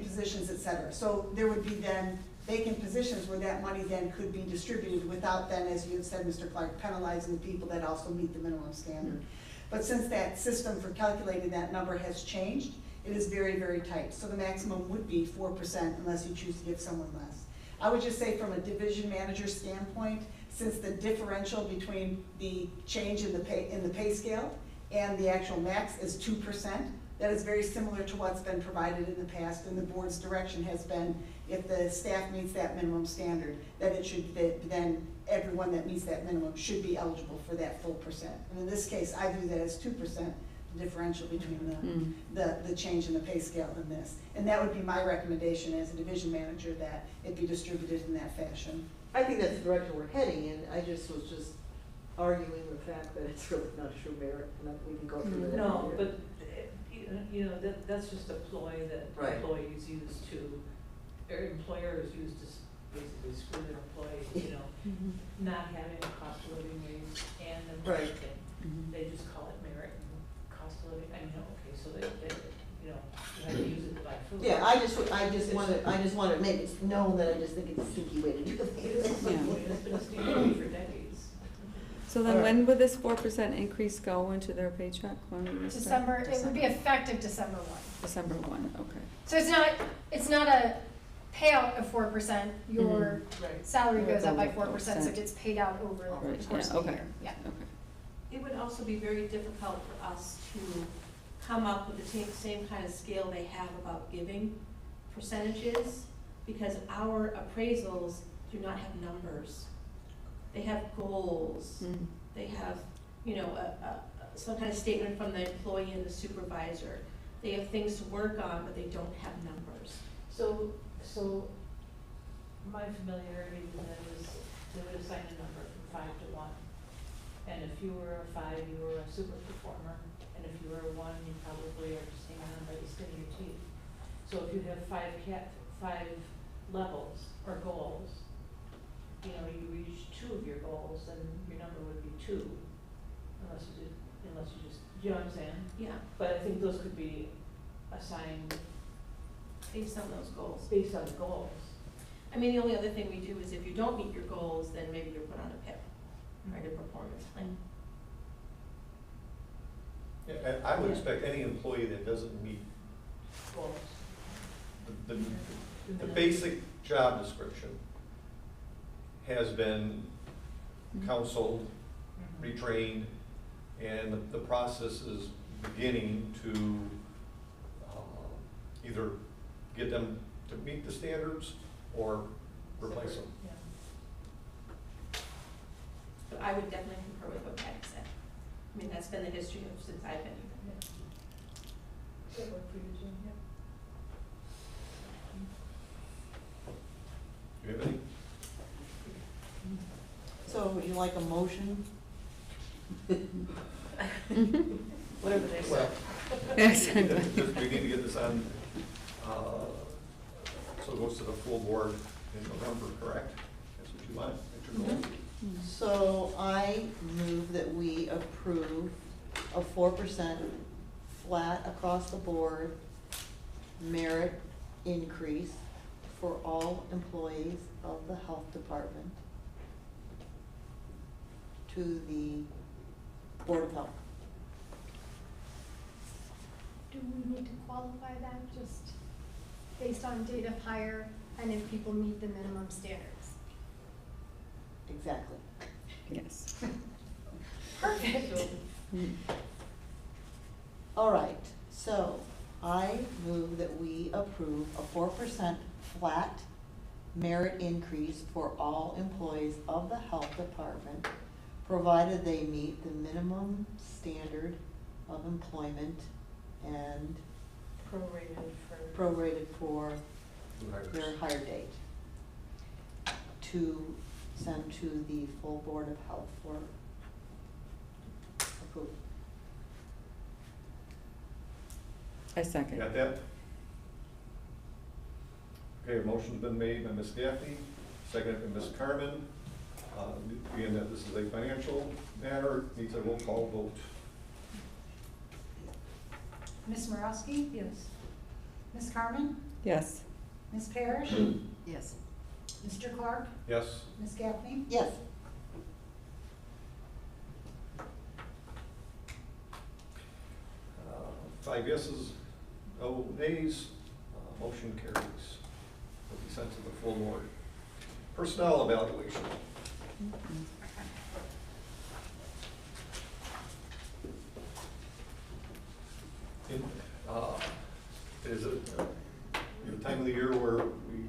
positions, et cetera. So there would be then vacant positions where that money then could be distributed without then, as you have said, Mr. Clark, penalizing the people that also meet the minimum standard. But since that system for calculating that number has changed, it is very, very tight. So the maximum would be 4% unless you choose to give someone less. I would just say from a division manager standpoint, since the differential between the change in the pay scale and the actual max is 2%, that is very similar to what's been provided in the past, and the board's direction has been, if the staff meets that minimum standard, that it should, then everyone that meets that minimum should be eligible for that full percent. And in this case, I view that as 2%, the differential between the change in the pay scale and this. And that would be my recommendation as a division manager, that it be distributed in that fashion. I think that's the direction we're heading in. I was just arguing the fact that it's really not a true merit, and that we can go through that. No, but, you know, that's just a ploy that Right. employees use to, or employers use to basically screw their employees, you know, not having a cost of living raise and then Right. they just call it merit and cost of living, I mean, okay, so they, you know, you have to use it to buy food. Yeah, I just want to make it known that I just think it's a sneaky way to do things. It's been a sneaky way for decades. So then when would this 4% increase go into their paycheck? When would it start? December, it would be effective December 1. December 1, okay. So it's not a payout of 4%, your Right. salary Or goes it's up by over 4%, so 4%. it gets paid out over Right, the course yeah, of the okay. year. Yeah. Okay. It would also be very difficult for us to come up with the same kind of scale they have about giving percentages, because our appraisals do not have numbers. They have goals. They have, you know, some kind of statement from the employee and the supervisor. They have things to work on, but they don't have numbers. So my familiarity with that is they would assign a number from 5 to 1. And if you were a 5, you were a super performer, and if you were a 1, you probably are just hanging on by the skin of your teeth. So if you have 5 levels or goals, you know, you reach 2 of your goals, then your number would be 2, unless you just, you know what I'm saying? Yeah, But I think those could be assigned based on those goals. based on the goals. I mean, the only other thing we do is if you don't meet your goals, then maybe you're put on a PIP, right, a performance plan. Yeah, and I would expect any employee that doesn't meet Goals. the basic job description has been counseled, retrained, and the process is beginning to either get them to meet the standards or replace them. Yeah. But I would definitely concur with what Patty said. I mean, that's been the history of since I've been here. Does that work for you, Jim? Yeah. Do you have any? So would you like a motion? Whatever they say. Well, Exactly. we need to get this on, so it goes to the full board in November, correct? That's what you want, that's your goal? So I move that we approve a 4% flat across the board merit increase for all employees of the health department to the Board of Health. Do we need to qualify that just based on date of hire and if people meet the minimum standards? Exactly. Yes. Perfect. All right, so I move that we approve a 4% flat merit increase for all employees of the health department, provided they meet the minimum standard of employment and Prorated for. prorated for Who hires? their hire date. to send to the full Board of Health for approval. I second. Got that? Okay, a motion's been made by Ms. Gaffney, seconded by Ms. Carmen. Being that this is a financial matter, needs a roll call vote. Ms. Morowski? Yes. Ms. Carmen? Yes. Ms. Parrish? Yes. Mr. Clark? Yes? Ms. Gaffney? Yes. 5 yeses, no nays, motion carries. Will be sent to the full board. Personnel evaluation. It is a time of the year where we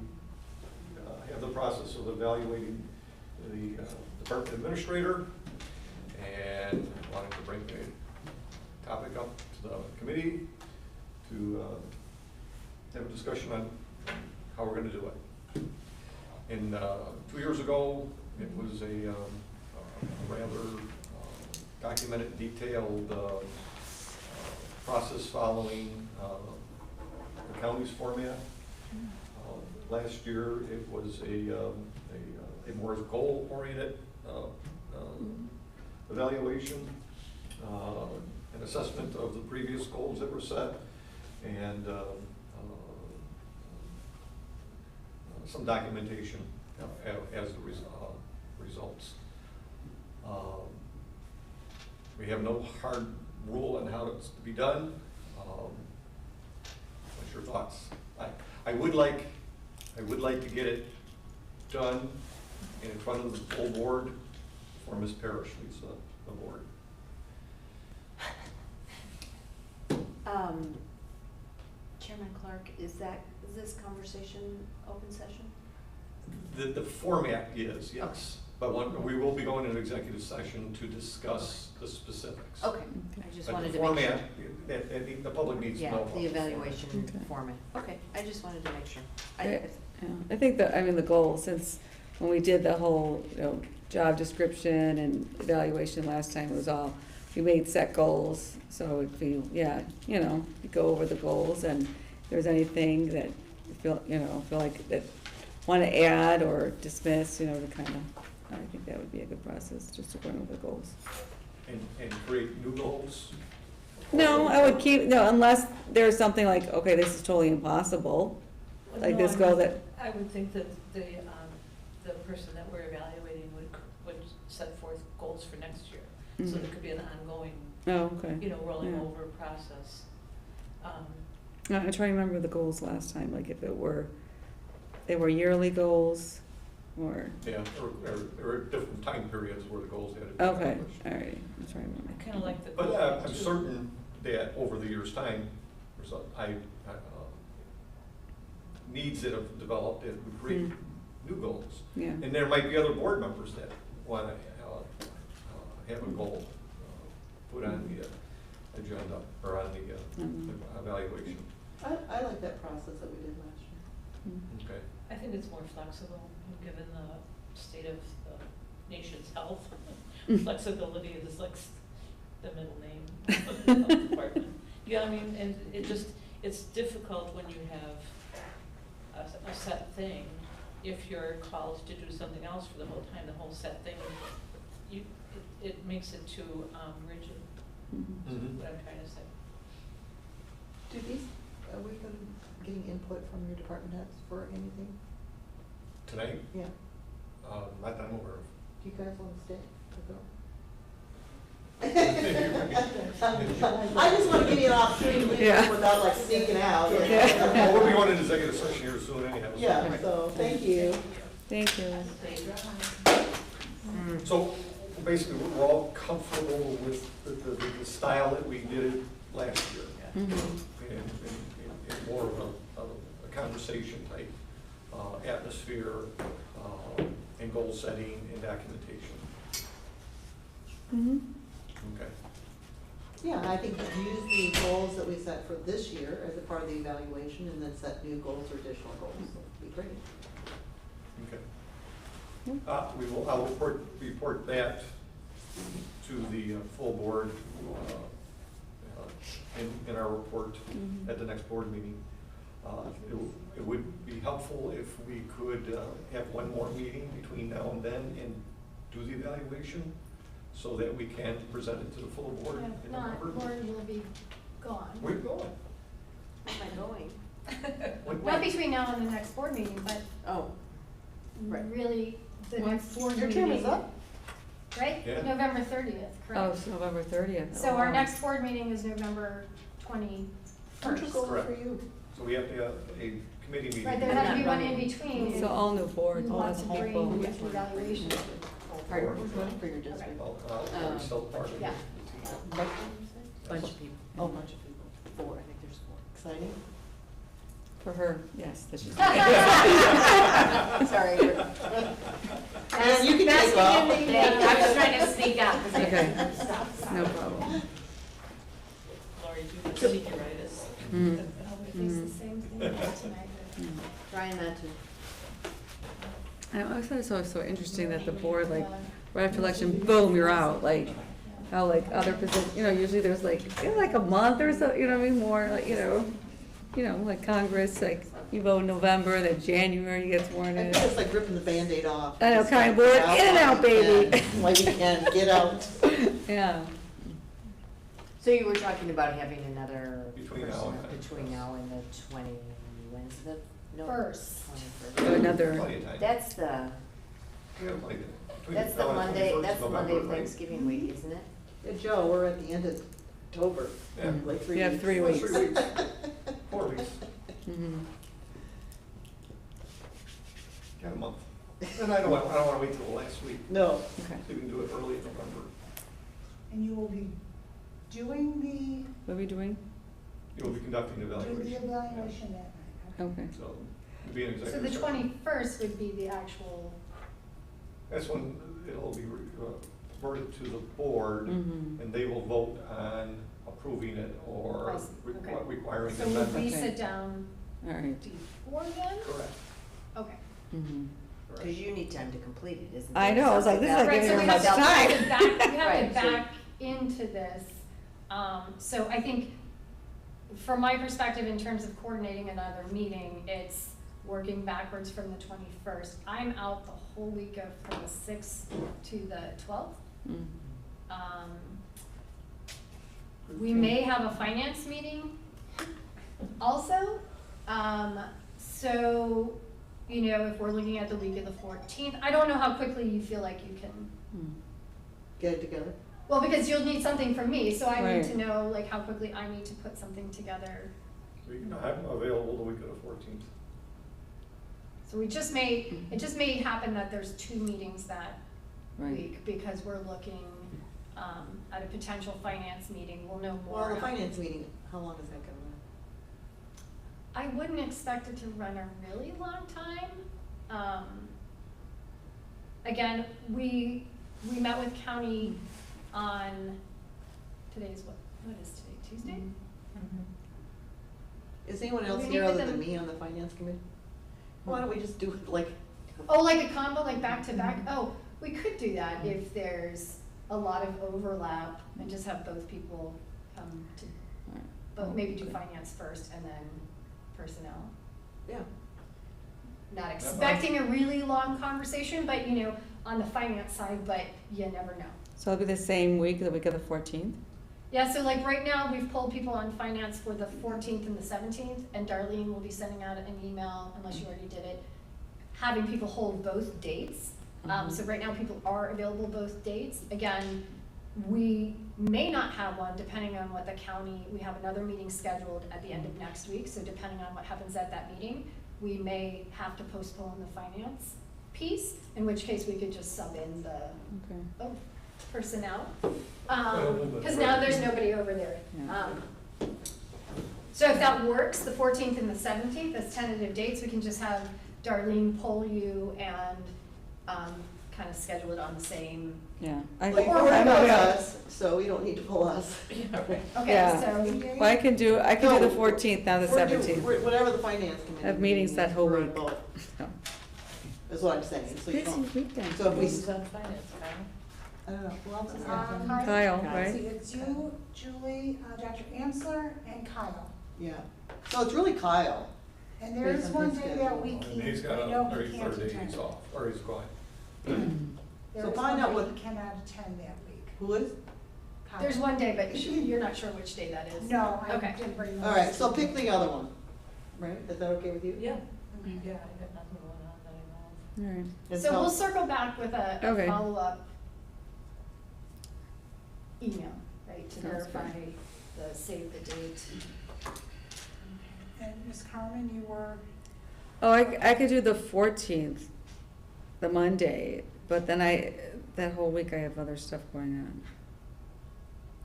have the process of evaluating the department administrator, and wanted to bring the topic up to the committee to have a discussion on how we're going to do it. And 2 years ago, it was a rather documented, detailed process following the county's format. Last year, it was a more goal-oriented evaluation, an assessment of the previous goals that were set, and some documentation as the results. We have no hard rule on how it's to be done. What's your thoughts? I would like to get it done in front of the full board before Ms. Parrish leads the board. Chairman Clark, is this conversation open session? The format is, yes, but we will be going into executive session to discuss the specifics. Okay, I just But wanted the to make sure. format, the public needs to Yeah, know. about the evaluation Okay. format. Okay, I just wanted to make sure. Yeah, I think the goal, since when we did the whole, job description and evaluation last time, it was all, we made set goals, so if you, you go over the goals, and if there's anything that you feel like that want to add or dismiss, to kind of, I think that would be a good process, just to go over the goals. And create new goals? No, I would keep, unless there's something like, okay, this is totally impossible, like No, this I goal would- that, I would think that the person that we're evaluating would set forth goals for next year. So Mhm. there could be an ongoing, oh, okay. rolling Yeah. over process. No, I'm trying to remember the goals last time, like if they were yearly goals, or, Yeah, or different time periods where the goals had to be okay, accomplished. all right, I'm trying to remember. Kind of like the. But I'm certain that over the year's time, needs that have developed and would create new goals. Yeah. And there might be other board members that want to have a goal put on the agenda or on the evaluation. I like that process that we did last year. Okay. I think it's more flexible, given the state of the nation's health. Flexibility is like the middle name of the health department. You know what I mean? And it's difficult when you have a set thing. If you're called to do something else for the whole time, the whole set thing, it makes it too rigid, is Mhm. what I'm trying to say. Are we getting input from your department heads for anything? Tonight, Yeah. not that I'm aware of. Do you guys want to stay or go? I just want to give you an opportunity to leave Yeah. without like sneaking out. Yeah. Well, we'll be going into executive session here soon anyhow. so- Yeah, so, thank you. Thank you. So basically, we're all comfortable with the style that we did it last year. Mhm. And more of a conversation type atmosphere and goal setting and documentation. Mhm. Okay. Yeah, and I think use the goals that we set for this year as a part of the evaluation, and then set new goals or additional goals. That'd be great. Okay. I will report that to the full board in our report at the next board meeting. It would be helpful if we could have one more meeting between now and then and do the evaluation so that we can present it to the full board in If not, November. Lauren will be gone. Where you going? Where am I going? Not between now and the next board meeting, but Oh, Right. really, the What? next board your meeting. term is up? Right? Yeah. November 30th, Oh, correct? it's November 30th. So Oh, our wow. next board meeting is November 21st. Wonderful for Correct. you. So we have to have a committee meeting. Right, there I'm has to not be one in running. between. So all new boards, We oh, want that's to bring helpful. the evaluation. Pardon, who's running for your district? We're still part of it. Yeah. Bunch of people. Oh, bunch of people. 4, I think there's 4. Exciting. For her, yes, this is. Sorry. And you can That's take off. the end of the- I was trying to sneak out. 'cause I- Okay, no problem. Lori, you have senioritis. Mm. I'll face the same thing tonight. Trying not to. I always thought it was so interesting that the board, like, right after election, boom, you're out, like, how like other positions, usually there's like a month or so, you know what I mean, more, like, like Congress, like, you vote in November, then January you get sworn I in. think it's like ripping the Band-Aid off. I know, Just kind of get board, in and out, while you baby. can, while you can, get out. Yeah, So you were talking about having another Between now person and then. between now and the 20, when's the? no, First. 21st. so another, Plenty of time. That's the, We have plenty of time. Between that's the now and Monday, 21st that's the Monday of November, right? Thanksgiving week, isn't it? Hey, Joe, we're at the end of October. Yeah. Like 3 You have weeks. 3 weeks. 3 weeks. 4 weeks. mhm. Got a month. And I don't want to wait till the last week. No. Okay. So we can do it early in November. And you will be doing What are we doing? You'll be conducting the the evaluation. evaluation that night, okay? Okay. So it'll be an So executive the session. 21st would be the actual, That's when it'll be reverted to the board, Mhm. and they will vote on approving it or I see. Okay. requiring so an would we amendment. Okay. sit down All right. before then? Correct. Okay. Mhm. Correct. Because you need time to complete it, isn't it? I know, I was like, this is like Right, giving so her we much have to time. back, we have Right, to so- back into this. So I think, from my perspective, in terms of coordinating another meeting, it's working backwards from the 21st. I'm out the whole week of from the 6th to the 12th. Mm. We may have a finance meeting also. So, if we're looking at the week of the 14th, I don't know how quickly you feel like you can, Mm. Get it together. well, because you'll need something from me, so I need Right. to know like how quickly I need to put something together. I'm available the week of the 14th. So it just may happen that there's 2 meetings that Right. week because we're looking, at a potential finance meeting. We'll know more. Well, the finance meeting, how long is that gonna run? I wouldn't expect it to run a really long time. Again, we met with county on, today's what is today, Tuesday? Is anyone else We here meet with other than them- me on the finance committee? Why don't we just do it like? Oh, like a combo, like back to back? Oh, we could do that if there's a lot of overlap and just have both people come to, Alright. but maybe do Okay. finance first and then personnel. Yeah. Not expecting a really long conversation, but on the finance side, but you never know. So it'll be the same week, the week of the 14th? Yeah, so like right now, we've pulled people on finance for the 14th and the 17th, and Darlene will be sending out an email, unless you already did it, having people hold both dates. So right now, people are available both dates. Again, we may not have one, depending on what the county, we have another meeting scheduled at the end of next week, so depending on what happens at that meeting, we may have to postpone the finance piece, in which case we could just sub in the Okay. personnel. Well, but- Because now there's nobody over there. Yeah. So if that works, the 14th and the 17th as tentative dates, we can just have Darlene poll you and kind of schedule it on the same. Yeah. Well, you Or already I'm know okay. us, so you don't need to pull us. Okay, Yeah. so, Well, I can do the No, 14th, now the We're 17th. Whatever the finance committee. Have meetings that whole we're week. on both. So, is what I'm saying, so you Busy don't. weekend. So if we, Who's on finance, Kyle? I don't know, who else is Um, on? Kyle, let's right? see, it's you, Julie, Dr. Amsler, and Kyle. Yeah, so it's really Kyle. And there is Based on one his day schedule. that week And he's he, got I know a he very can't third day attend. he's off, or he's going. There So is find one out day what- he cannot attend that week. Who is? Kyle. There's one day, but you're not sure which day that is. No, I Okay. didn't bring. All right, so pick the other one, right? Is that okay with you? Yeah, Okay. yeah, I got nothing going on that I know of. All right. And So tell- we'll circle back with a Okay. follow-up email, right, to Sounds verify the save the date. And Ms. Carmen, you were, Oh, I could do the 14th, the Monday, but then that whole week I have other stuff going on.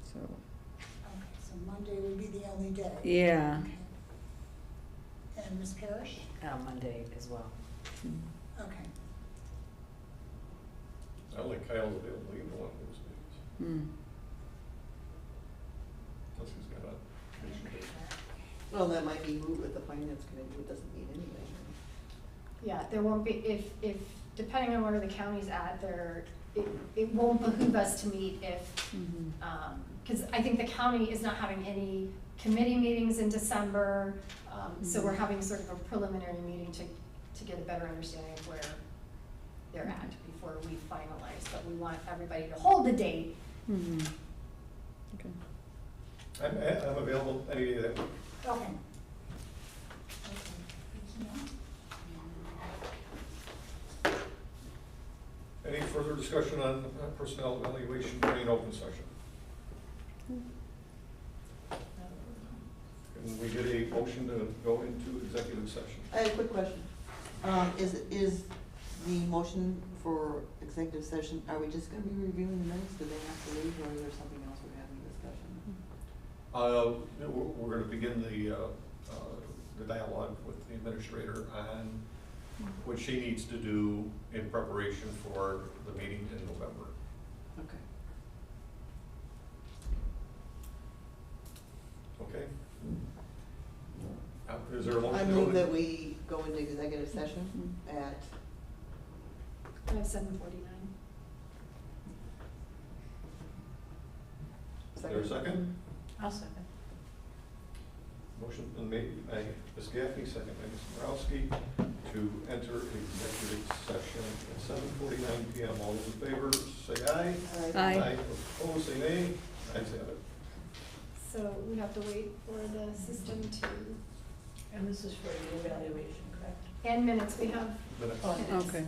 So, okay, so Monday would be the only day. yeah. Okay. And Ms. Parrish? Monday as well. Okay. I don't think Kyle's available either one of those days, Hmm. unless he's got a commission day. Well, that might be who with the finance committee, who doesn't meet anyway. Yeah, there won't be, if, depending on where the county's at, it won't behoove us to meet if, Mhm. because I think the county is not having any committee meetings in December, so we're having sort of a preliminary meeting to get a better understanding of where they're at before we finalize, but we want everybody to hold the date. Mhm. Okay. I'm available any day that week. Okay. Okay. Good to know. Any further discussion on personnel evaluation during open session? Can we get a motion to go into executive session? I have a quick question. Is the motion for executive session, are we just gonna be reviewing the minutes? Do they have to leave, or is there something else we're having discussion? We're going to begin the dialogue with the administrator on what she needs to do in preparation for the meeting in November. Okay. Okay? Is there a motion? I to go move in- that we go into executive session at, I have 7:49. Is there a second? I'll second. Motion been made by Ms. Gaffney, second by Ms. Borowski, to enter executive session at 7:49 PM. All those in favor, say aye. Aye. Opposed, say nay. Ayes have it. So we have to wait for the system to, And this is for the evaluation, correct? and minutes, we have Minutes. Oh, minutes. Okay.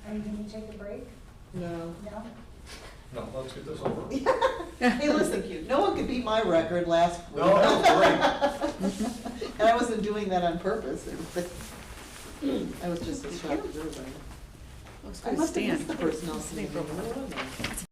Are you gonna take a break? no. No? No, let's get this over. Hey, listen, no one could beat my record last week. No, that was great. And I wasn't doing that on purpose. I was just as shocked as everybody. Looks I good, must have Stan. missed the personnel Stay committee. for a What was I?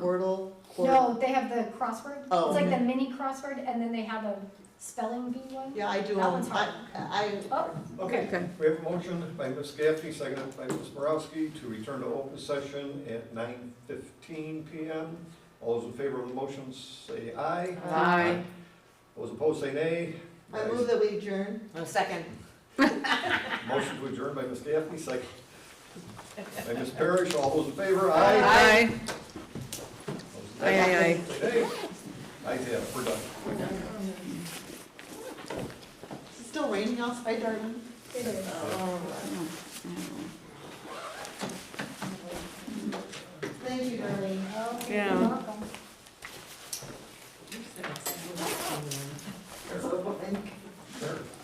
Wordle? No, they have the crossword. Oh. It's like the mini crossword, and then they have a spelling bee one. Yeah, I do. That one's hard. Oh, Okay, Okay. we have a motion by Ms. Gaffney, seconded by Ms. Borowski, to return to open session at 9:15 PM. All those in favor of the motion say aye. Aye. Those opposed say nay. I move that we adjourn. Second. Motion to adjourn by Ms. Gaffney, second by Ms. Parrish. All those in favor? Aye. Those Aye, aye, aye. say nay. Ayes have it, we're done. Is it still raining outside, darling? it is. Thank you, darling. Yeah.